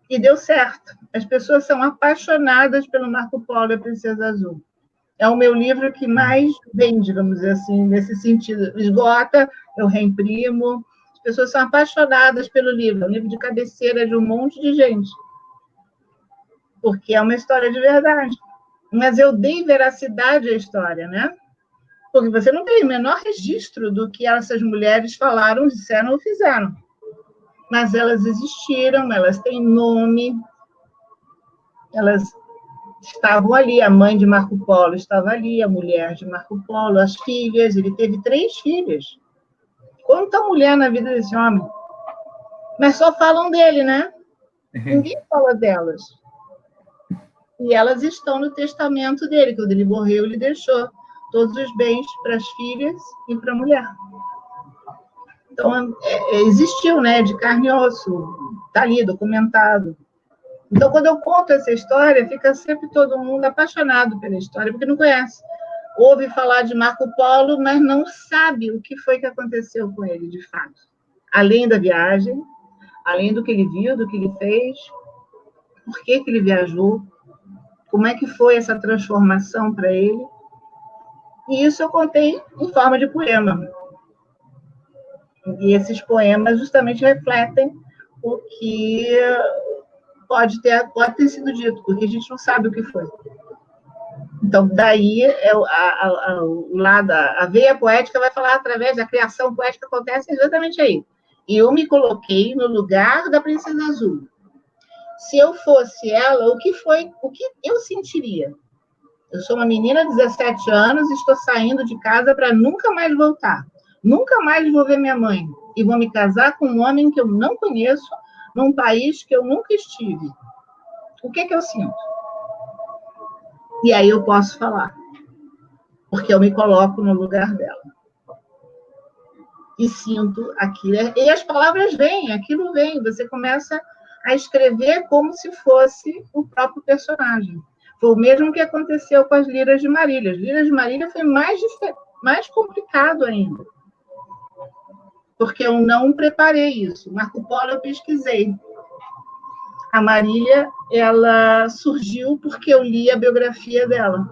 E deu certo. As pessoas são apaixonadas pelo Marco Polo e a Princesa Azul. É o meu livro que mais vende, vamos dizer assim, nesse sentido. Esgota, eu reimprimo. As pessoas são apaixonadas pelo livro. É um livro de cabeceira de um monte de gente. Porque é uma história de verdade. Mas eu dei veracidade à história, né? Porque você não tem o menor registro do que essas mulheres falaram, disseram ou fizeram. Mas elas existiram, elas têm nome, elas estavam ali, a mãe de Marco Polo estava ali, a mulher de Marco Polo, as filhas, ele teve 3 filhas. Quanta mulher na vida desse homem? Mas só falam dele, né? Ninguém fala delas. E elas estão no testamento dele, quando ele morreu, ele deixou todos os bens para as filhas e para a mulher. Então, existiu, né? De carne e osso, está ali, documentado. Então, quando eu conto essa história, fica sempre todo mundo apaixonado pela história, porque não conhece. Ouve falar de Marco Polo, mas não sabe o que foi que aconteceu com ele, de fato. Além da viagem, além do que ele viu, do que ele fez, por que ele viajou, como é que foi essa transformação para ele. E isso eu contei em forma de poema. E esses poemas justamente refletem o que pode ter sido dito, porque a gente não sabe o que foi. Então, daí, o lado, a veia poética vai falar através da criação poética, acontece exatamente aí. E eu me coloquei no lugar da Princesa Azul. Se eu fosse ela, o que eu sentiria? Eu sou uma menina de 17 anos, estou saindo de casa para nunca mais voltar. Nunca mais vou ver minha mãe. E vou me casar com um homem que eu não conheço, num país que eu nunca estive. O que eu sinto? E aí eu posso falar, porque eu me coloco no lugar dela. E sinto aquilo. E as palavras vêm, aquilo vem. Você começa a escrever como se fosse o próprio personagem. Foi o mesmo que aconteceu com as Liras de Marília. As Liras de Marília foi mais complicado ainda, porque eu não preparei isso. Marco Polo eu pesquisei. A Marília, ela surgiu porque eu li a biografia dela.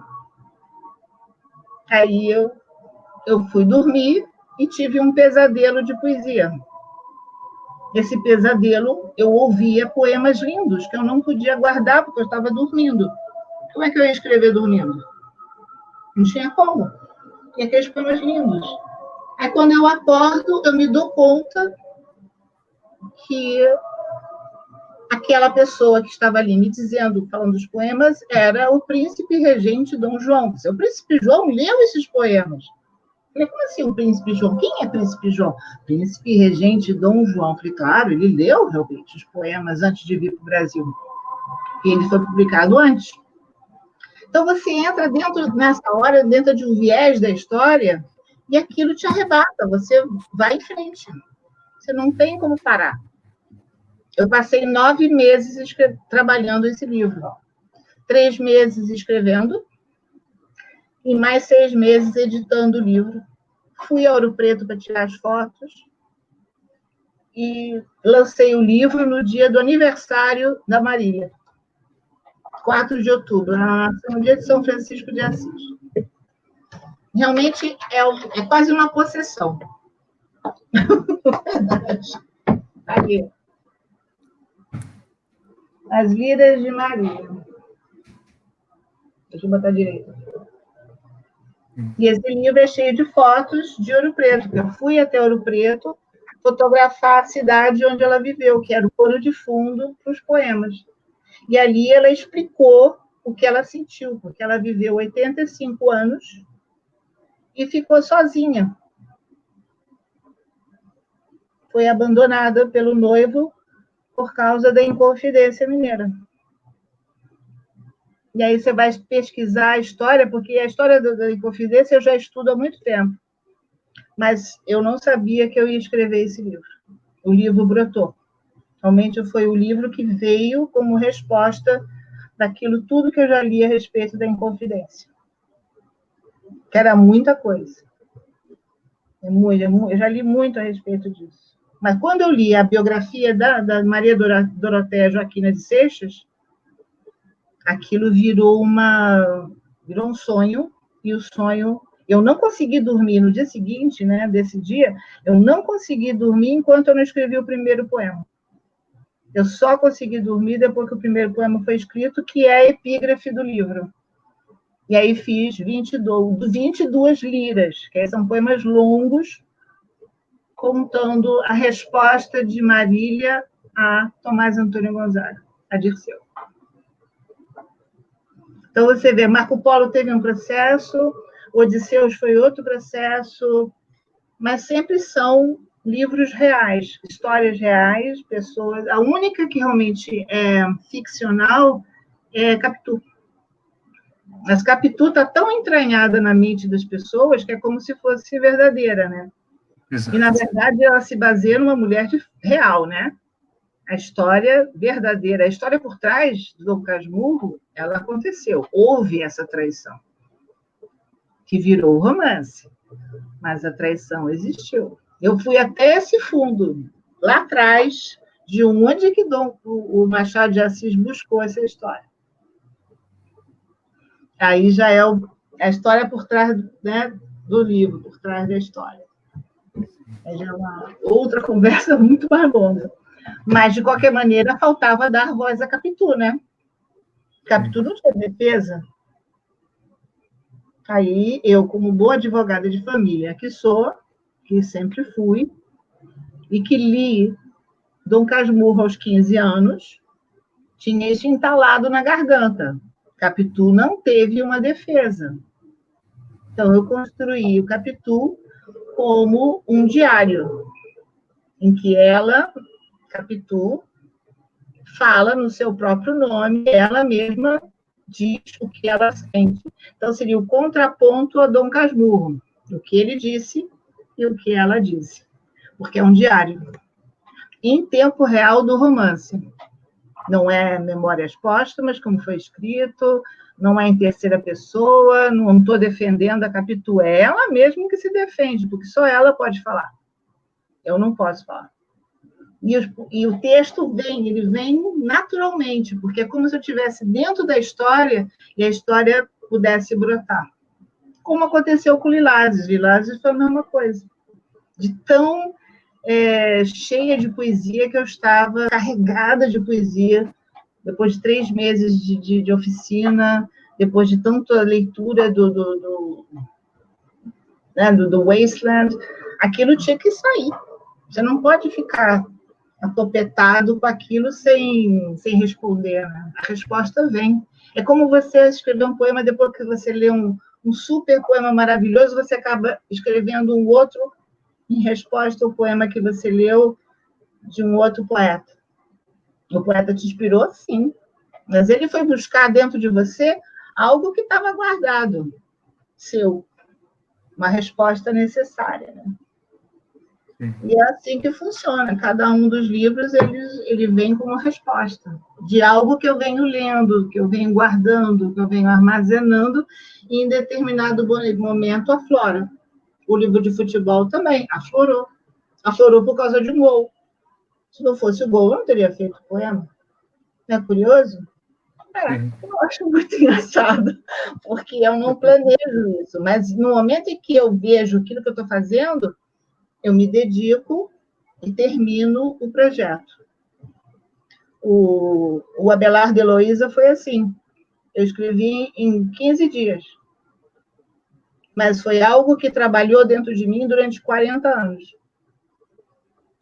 Aí eu fui dormir e tive um pesadelo de poesia. Esse pesadelo, eu ouvia poemas lindos que eu não podia guardar porque eu estava dormindo. Como é que eu ia escrever dormindo? Não tinha como. E aqueles poemas lindos. Aí, quando eu acordo, eu me dou conta que aquela pessoa que estava ali me dizendo, falando dos poemas, era o príncipe regente Dom João. O príncipe João leu esses poemas. Eu falei, como assim o príncipe João? Quem é príncipe João? Príncipe regente Dom João. Eu falei, claro, ele leu realmente os poemas antes de vir para o Brasil. E ele foi publicado antes. Então, você entra nessa hora, dentro de um viés da história, e aquilo te arrebata, você vai em frente. Você não tem como parar. Eu passei 9 meses trabalhando esse livro. 3 meses escrevendo, e mais 6 meses editando o livro. Fui a Ouro Preto para tirar as fotos, e lancei o livro no dia do aniversário da Marília. 4 de outubro, no dia de São Francisco de Assis. Realmente é quase uma possessão. Aqui. As Liras de Marília. Deixa eu botar direito. E esse livro é cheio de fotos de Ouro Preto, eu fui até Ouro Preto fotografar a cidade onde ela viveu, que era o pano de fundo para os poemas. E ali ela explicou o que ela sentiu, porque ela viveu 85 anos e ficou sozinha. Foi abandonada pelo noivo por causa da Inconfidência Mineira. E aí você vai pesquisar a história, porque a história da Inconfidência eu já estudo há muito tempo. Mas eu não sabia que eu ia escrever esse livro. O livro brotou. Realmente foi o livro que veio como resposta daquilo tudo que eu já li a respeito da Inconfidência. Que era muita coisa. Eu já li muito a respeito disso. Mas quando eu li a biografia da Maria Dorotéia Joaquina de Seixas, aquilo virou um sonho, e o sonho... Eu não consegui dormir no dia seguinte, né, desse dia, eu não consegui dormir enquanto eu não escrevi o primeiro poema. Eu só consegui dormir depois que o primeiro poema foi escrito, que é a epígrafe do livro. E aí fiz 22 liras, que são poemas longos, contando a resposta de Marília a Tomás Antônio Gonzaga, a Dirceu. Então, você vê, Marco Polo teve um processo, Odisseus foi outro processo, mas sempre são livros reais, histórias reais, pessoas... A única que realmente é ficcional é Capitu. Mas Capitu está tão entranhada na mente das pessoas que é como se fosse verdadeira, né? Exato. E, na verdade, ela se baseia numa mulher real, né? A história verdadeira, a história por trás do Dom Casmurro, ela aconteceu. Houve essa traição, que virou romance, mas a traição existiu. Eu fui até esse fundo, lá atrás, de onde que o Machado de Assis buscou essa história. Aí já é a história por trás, né, do livro, por trás da história. Aí já é uma outra conversa muito mais longa. Mas, de qualquer maneira, faltava dar voz a Capitu, né? Capitu não tinha defesa. Aí, eu, como boa advogada de família que sou, que sempre fui, e que li Dom Casmurro aos 15 anos, tinha isso entalado na garganta. Capitu não teve uma defesa. Então, eu construí o Capitu como um diário, em que ela, Capitu, fala no seu próprio nome, ela mesma diz o que ela sente. Então, seria o contraponto a Dom Casmurro, o que ele disse e o que ela disse, porque é um diário, em tempo real do romance. Não é memórias póstumas, como foi escrito, não é em terceira pessoa, não estou defendendo a Capitu, é ela mesma que se defende, porque só ela pode falar. Eu não posso falar. E o texto ele vem naturalmente, porque é como se eu estivesse dentro da história e a história pudesse brotar. Como aconteceu com Lilazes. Lilazes foi a mesma coisa. De tão cheia de poesia que eu estava, carregada de poesia, depois de 3 meses de oficina, depois de tanta leitura do Wasteland, aquilo tinha que sair. Você não pode ficar atopetado com aquilo sem responder. Né? A resposta vem. É como você escrever um poema, depois que você lê um super poema maravilhoso, você acaba escrevendo um outro em resposta ao poema que você leu de um outro poeta. O poeta te inspirou, sim, mas ele foi buscar dentro de você algo que estava guardado, seu, uma resposta necessária. Né? E é assim que funciona. Cada um dos livros ele vem com uma resposta de algo que eu venho lendo, que eu venho guardando, que eu venho armazenando, e em determinado momento aflora. O livro de futebol também aflorou. Aflorou por causa de um gol. Se não fosse o gol, eu não teria feito o poema. Não é curioso? Eu acho muito engraçado, porque eu não planejo isso, mas no momento em que eu vejo aquilo que eu estou fazendo, eu me dedico e termino o projeto. O Abelardo Heloísa foi assim. Eu escrevi em 15 dias. Mas foi algo que trabalhou dentro de mim durante 40 anos.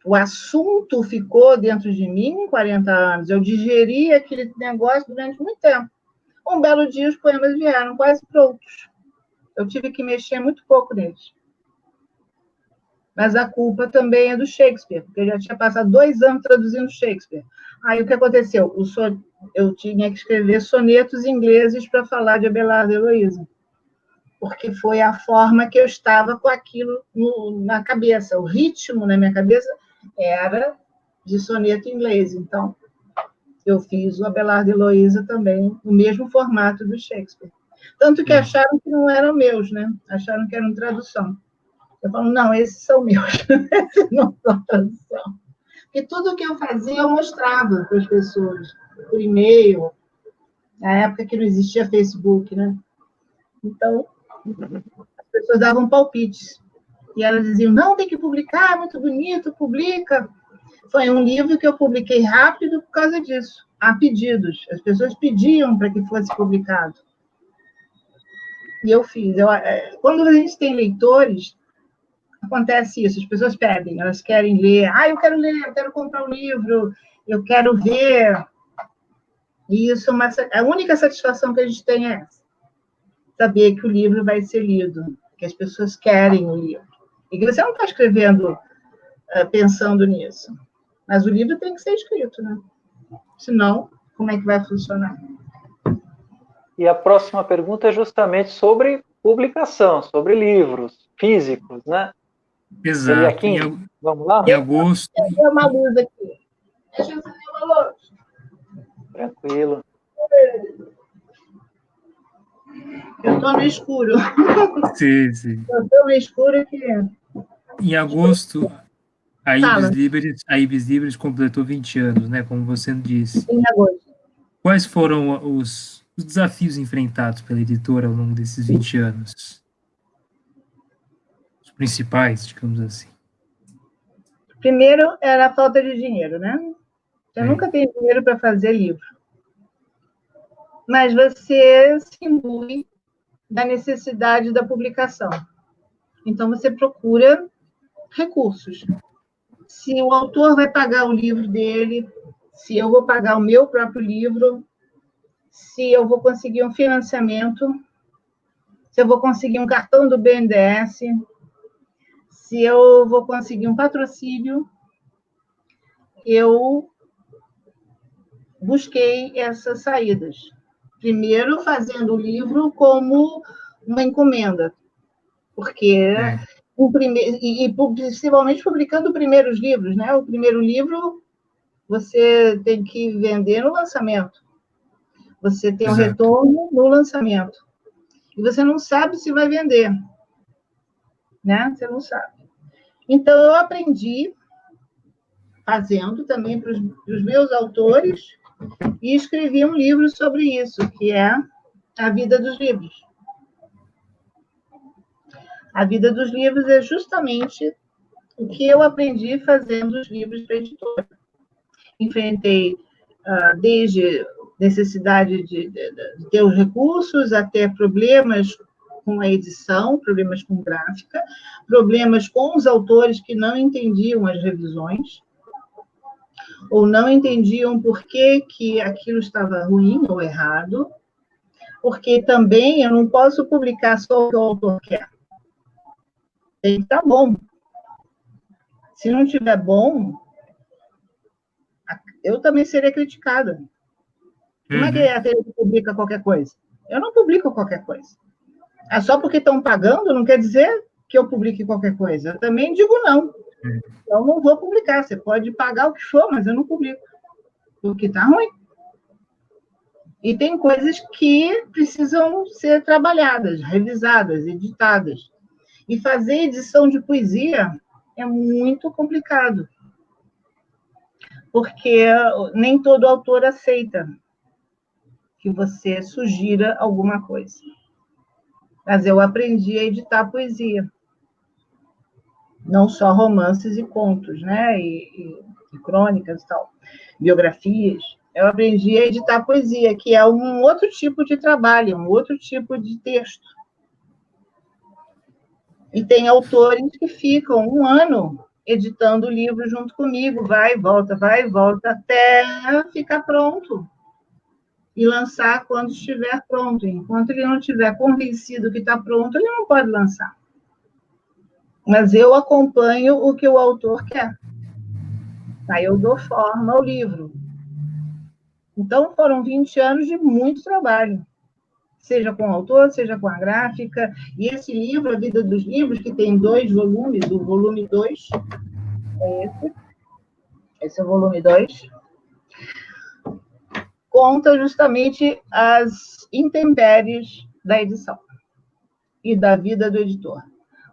O assunto ficou dentro de mim em 40 anos. Eu digeri aquele negócio durante muito tempo. Um belo dia, os poemas vieram quase prontos. Eu tive que mexer muito pouco neles. Mas a culpa também é do Shakespeare, porque eu já tinha passado 2 anos traduzindo Shakespeare. Aí o que aconteceu? Eu tinha que escrever sonetos ingleses para falar de Abelardo Heloísa, porque foi a forma que eu estava com aquilo na cabeça. O ritmo na minha cabeça era de soneto inglês. Então, eu fiz o Abelardo Heloísa também, no mesmo formato do Shakespeare. Tanto que acharam que não eram meus, né? Acharam que eram tradução. Eu falo, não, esses são meus, esses não são tradução. Porque tudo o que eu fazia, eu mostrava para as pessoas, por e-mail, na época que não existia Facebook, né? Então, as pessoas davam palpites. E elas diziam, não, tem que publicar, muito bonito, publica. Foi um livro que eu publiquei rápido por causa disso, a pedidos. As pessoas pediam para que fosse publicado. E eu fiz. Quando a gente tem leitores, acontece isso, as pessoas pedem, elas querem ler, eu quero ler, eu quero comprar um livro, eu quero ver. E isso a única satisfação que a gente tem é essa. Saber que o livro vai ser lido, que as pessoas querem o livro. E que você não está escrevendo pensando nisso. Mas o livro tem que ser escrito, né? Senão, como é que vai funcionar? E a próxima pergunta é justamente sobre publicação, sobre livros físicos, né? Exato. Vamos lá? Em agosto. Tem uma luz aqui. Deixa eu acender uma luz. Tranquilo. Eu estou no escuro. Sim, sim. Eu estou no escuro aqui. Em agosto, a Ibis Libris completou 20 anos, né? Como você disse. Em agosto. Quais foram os desafios enfrentados pela editora ao longo desses 20 anos? Os principais, digamos assim. Primeiro, era a falta de dinheiro, né? Você nunca tem dinheiro para fazer livro. Mas você se imbui da necessidade da publicação. Então, você procura recursos. Se o autor vai pagar o livro dele, se eu vou pagar o meu próprio livro, se eu vou conseguir um financiamento, se eu vou conseguir um cartão do BNDES, se eu vou conseguir um patrocínio, eu busquei essas saídas. Primeiro, fazendo o livro como uma encomenda, porque e principalmente publicando primeiros livros, né? O primeiro livro você tem que vender no lançamento, você tem um retorno no lançamento, e você não sabe se vai vender, né? Você não sabe. Então, eu aprendi fazendo também para os meus autores e escrevi um livro sobre isso, que é A Vida dos Livros. A Vida dos Livros é justamente o que eu aprendi fazendo os livros para a editora. Enfrentei desde necessidade de ter os recursos, até problemas com a edição, problemas com gráfica, problemas com os autores que não entendiam as revisões, ou não entendiam por que aquilo estava ruim ou errado, porque também eu não posso publicar só o que o autor quer. Tem que estar bom. Se não estiver bom, eu também serei criticada. Como é que a Tereza publica qualquer coisa? Eu não publico qualquer coisa. Só porque estão pagando não quer dizer que eu publique qualquer coisa. Eu também digo não. Eu não vou publicar. Você pode pagar o que for, mas eu não publico. Porque está ruim. E tem coisas que precisam ser trabalhadas, revisadas, editadas. E fazer edição de poesia é muito complicado. Porque nem todo autor aceita que você sugira alguma coisa. Mas eu aprendi a editar poesia. Não só romances e contos, né? E crônicas e tal, biografias. Eu aprendi a editar poesia, que é um outro tipo de trabalho, um outro tipo de texto. E tem autores que ficam 1 ano editando o livro junto comigo, vai e volta, até ficar pronto. E lançar quando estiver pronto. Enquanto ele não estiver convencido que está pronto, ele não pode lançar. Mas eu acompanho o que o autor quer. Aí eu dou forma ao livro. Então, foram 20 anos de muito trabalho. Seja com o autor, seja com a gráfica. E esse livro, A Vida dos Livros, que tem 2 volumes, o volume 2 é esse. Esse é o volume 2. Conta justamente as intempéries da edição e da vida do editor.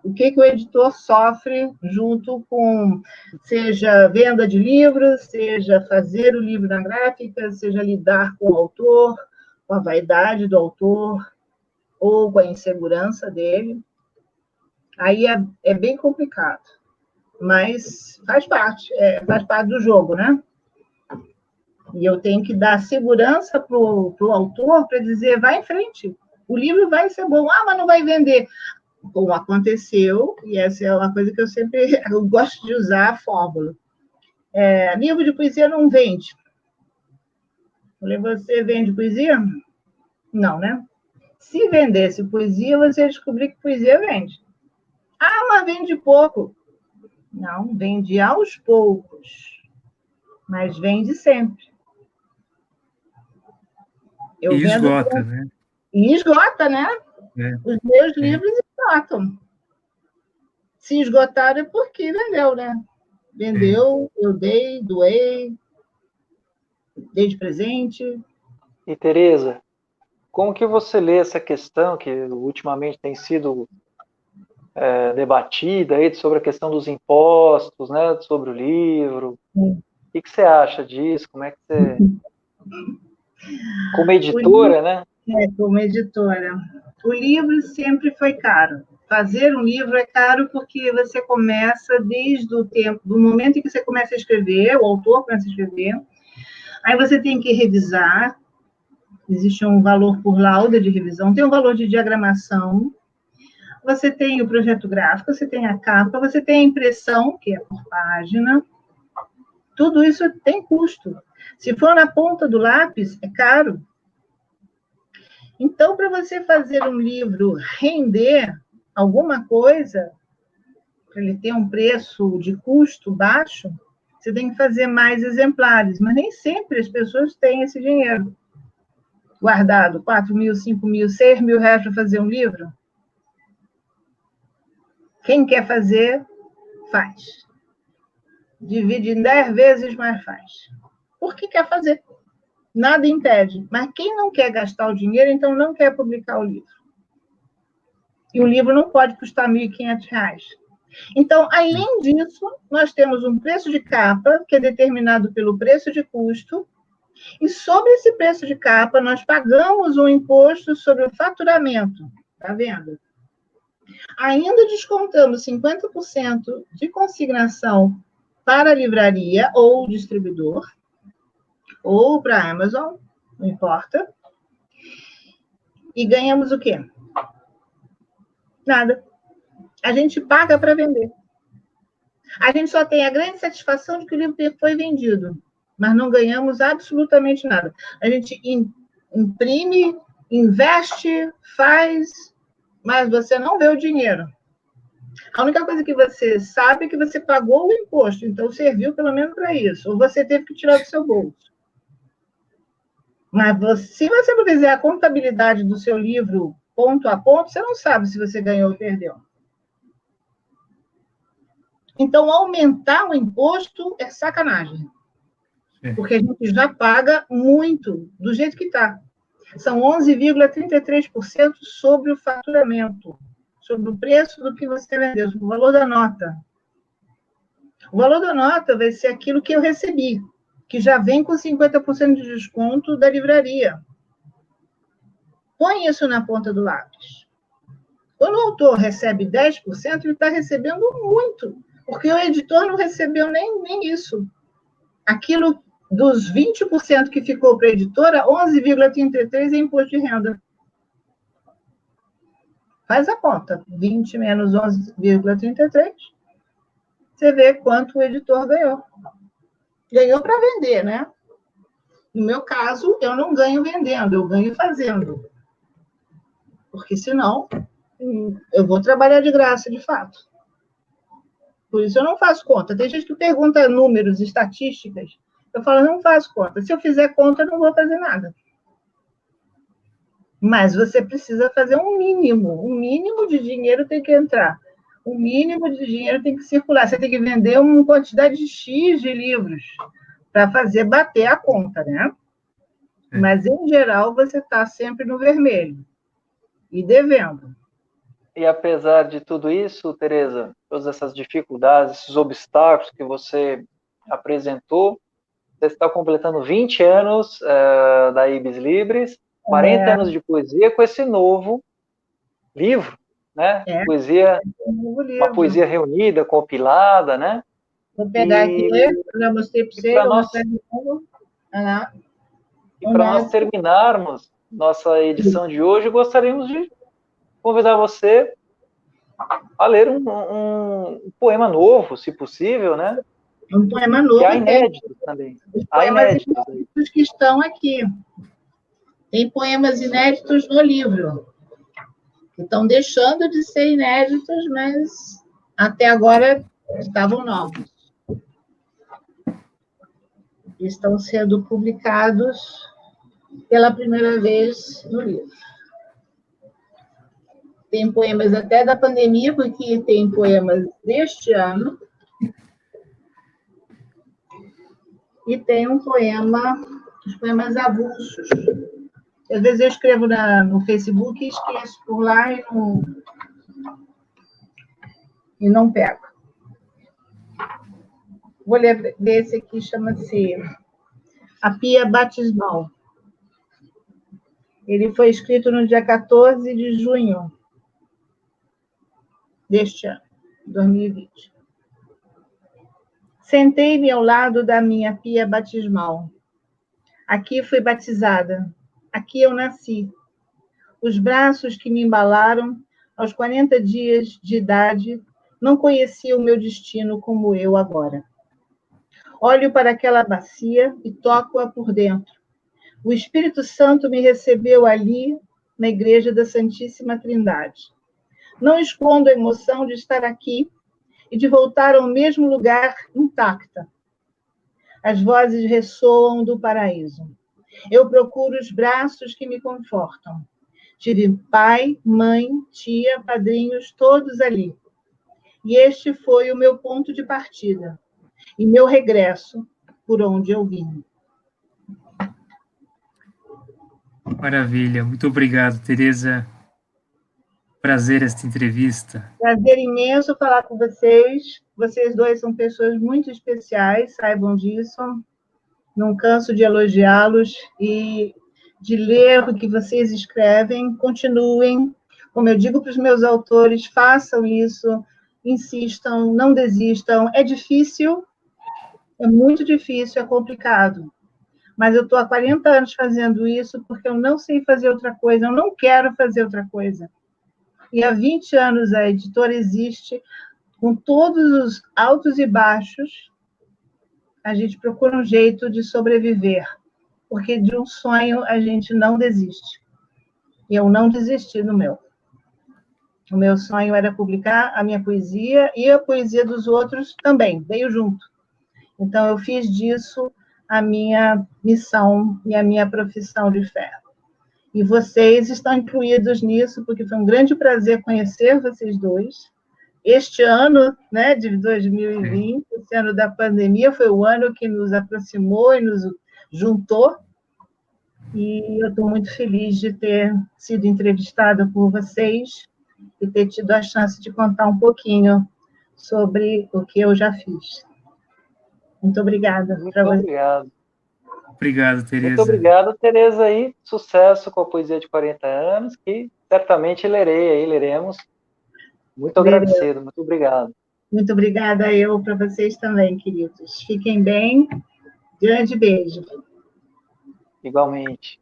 O que o editor sofre junto com, seja venda de livros, seja fazer o livro na gráfica, seja lidar com o autor, com a vaidade do autor, ou com a insegurança dele. Aí é bem complicado, mas faz parte do jogo, né? E eu tenho que dar segurança para o autor para dizer, vai em frente, o livro vai ser bom. Mas não vai vender. Como aconteceu, e essa é uma coisa que eu gosto de usar a fórmula. Livro de poesia não vende. Falei, você vende poesia? Não, né? Se vendesse poesia, você ia descobrir que poesia vende. Mas vende pouco. Não, vende aos poucos. Mas vende sempre. E esgota, né? E esgota, né? Os meus livros esgotam. Se esgotaram é porque vendeu, né? Vendeu, eu doei, dei de presente. E, Tereza, como que você lê essa questão que ultimamente tem sido debatida aí, sobre a questão dos impostos, né? Sobre o livro? O que você acha disso? Como é que você... Como editora, né? Como editora. O livro sempre foi caro. Fazer um livro é caro porque você começa desde o tempo, do momento em que você começa a escrever, o autor começa a escrever, aí você tem que revisar, existe um valor por lauda de revisão, tem um valor de diagramação, você tem o projeto gráfico, você tem a capa, você tem a impressão, que é por página, tudo isso tem custo. Se for na ponta do lápis, é caro. Então, para você fazer um livro render alguma coisa, para ele ter um preço de custo baixo, você tem que fazer mais exemplares, mas nem sempre as pessoas têm esse dinheiro guardado, 4 mil, 5 mil, 6 mil reais para fazer um livro. Quem quer fazer, faz. Divide em 10 vezes, mas faz. Por que quer fazer? Nada impede. Mas quem não quer gastar o dinheiro, então não quer publicar o livro. E o livro não pode custar R$ 1.500. Então, além disso, nós temos um preço de capa, que é determinado pelo preço de custo, e sobre esse preço de capa, nós pagamos um imposto sobre o faturamento da venda. Ainda descontamos 50% de consignação para a livraria ou distribuidor, ou para a Amazon, não importa. E ganhamos o quê? Nada. A gente paga para vender. A gente só tem a grande satisfação de que o livro foi vendido, mas não ganhamos absolutamente nada. A gente imprime, investe, faz, mas você não vê o dinheiro. A única coisa que você sabe é que você pagou o imposto, então serviu pelo menos para isso, ou você teve que tirar do seu bolso. Mas se você não fizer a contabilidade do seu livro ponto a ponto, você não sabe se você ganhou ou perdeu. Então, aumentar o imposto é sacanagem. Porque a gente já paga muito, do jeito que está. São 11,33% sobre o faturamento, sobre o preço do que você vendeu, sobre o valor da nota. O valor da nota vai ser aquilo que eu recebi, que já vem com 50% de desconto da livraria. Põe isso na ponta do lápis. Quando o autor recebe 10%, ele está recebendo muito, porque o editor não recebeu nem isso. Aquilo dos 20% que ficou para a editora, 11,33% é imposto de renda. Faz a conta. 20 menos 11,33%, você vê quanto o editor ganhou. Ganhou para vender, né? No meu caso, eu não ganho vendendo, eu ganho fazendo. Porque senão, eu vou trabalhar de graça, de fato. Por isso eu não faço conta. Tem gente que pergunta números, estatísticas. Eu falo, não faço conta. Se eu fizer conta, eu não vou fazer nada. Mas você precisa fazer um mínimo de dinheiro tem que entrar. Um mínimo de dinheiro tem que circular. Você tem que vender uma quantidade X de livros para fazer bater a conta, né? Mas, em geral, você está sempre no vermelho e devendo. E apesar de tudo isso, Tereza, todas essas dificuldades, esses obstáculos que você apresentou, você está completando 20 anos da Ibis Libris, 40 anos de poesia com esse novo livro, né? Poesia, uma poesia reunida, compilada, né? Vou pegar aqui, já mostrei para você. E para nós terminarmos nossa edição de hoje, gostaríamos de convidar você a ler um poema novo, se possível, né? Um poema novo. Que há inéditos também. Há inéditos que estão aqui. Tem poemas inéditos no livro, que estão deixando de ser inéditos, mas até agora estavam novos. Estão sendo publicados pela primeira vez no livro. Tem poemas até da pandemia, porque tem poemas deste ano. E tem um poema, os poemas avulsos. Às vezes eu escrevo no Facebook e esqueço por lá e não pego. Vou ler desse aqui, chama-se A Pia Batismal. Ele foi escrito no dia 14 de junho deste ano, 2020. Sentei-me ao lado da minha pia batismal. Aqui fui batizada. aqui eu nasci. Os braços que me embalaram aos 40 dias de idade não conheciam o meu destino como eu agora. Olho para aquela bacia e toco-a por dentro. O Espírito Santo me recebeu ali, na Igreja da Santíssima Trindade. Não escondo a emoção de estar aqui e de voltar ao mesmo lugar intacta. As vozes ressoam do paraíso. Eu procuro os braços que me confortam. Tive pai, mãe, tia, padrinhos, todos ali. E este foi o meu ponto de partida e meu regresso por onde eu vim. Maravilha. Muito obrigado, Tereza. Prazer esta entrevista. Prazer imenso falar com vocês. Vocês dois são pessoas muito especiais, saibam disso. Não canso de elogiá-los e de ler o que vocês escrevem. Continuem. Como eu digo para os meus autores, façam isso, insistam, não desistam. É difícil, é muito difícil, é complicado. Mas eu estou há 40 anos fazendo isso porque eu não sei fazer outra coisa, eu não quero fazer outra coisa. E há 20 anos a editora existe, com todos os altos e baixos, a gente procura um jeito de sobreviver, porque de um sonho a gente não desiste. E eu não desisti do meu. O meu sonho era publicar a minha poesia e a poesia dos outros também, veio junto. Então, eu fiz disso a minha missão e a minha profissão de fé. E vocês estão incluídos nisso, porque foi um grande prazer conhecer vocês dois. Este ano, né, de 2020, esse ano da pandemia, foi o ano que nos aproximou e nos juntou. E eu estou muito feliz de ter sido entrevistada por vocês e ter tido a chance de contar um pouquinho sobre o que eu já fiz. Muito obrigada. Muito obrigado. Obrigado, Tereza. Muito obrigado, Tereza, e sucesso com a poesia de 40 anos, que certamente leremos. Muito agradecido, muito obrigado. Muito obrigada eu para vocês também, queridos. Fiquem bem. Grande beijo. Igualmente.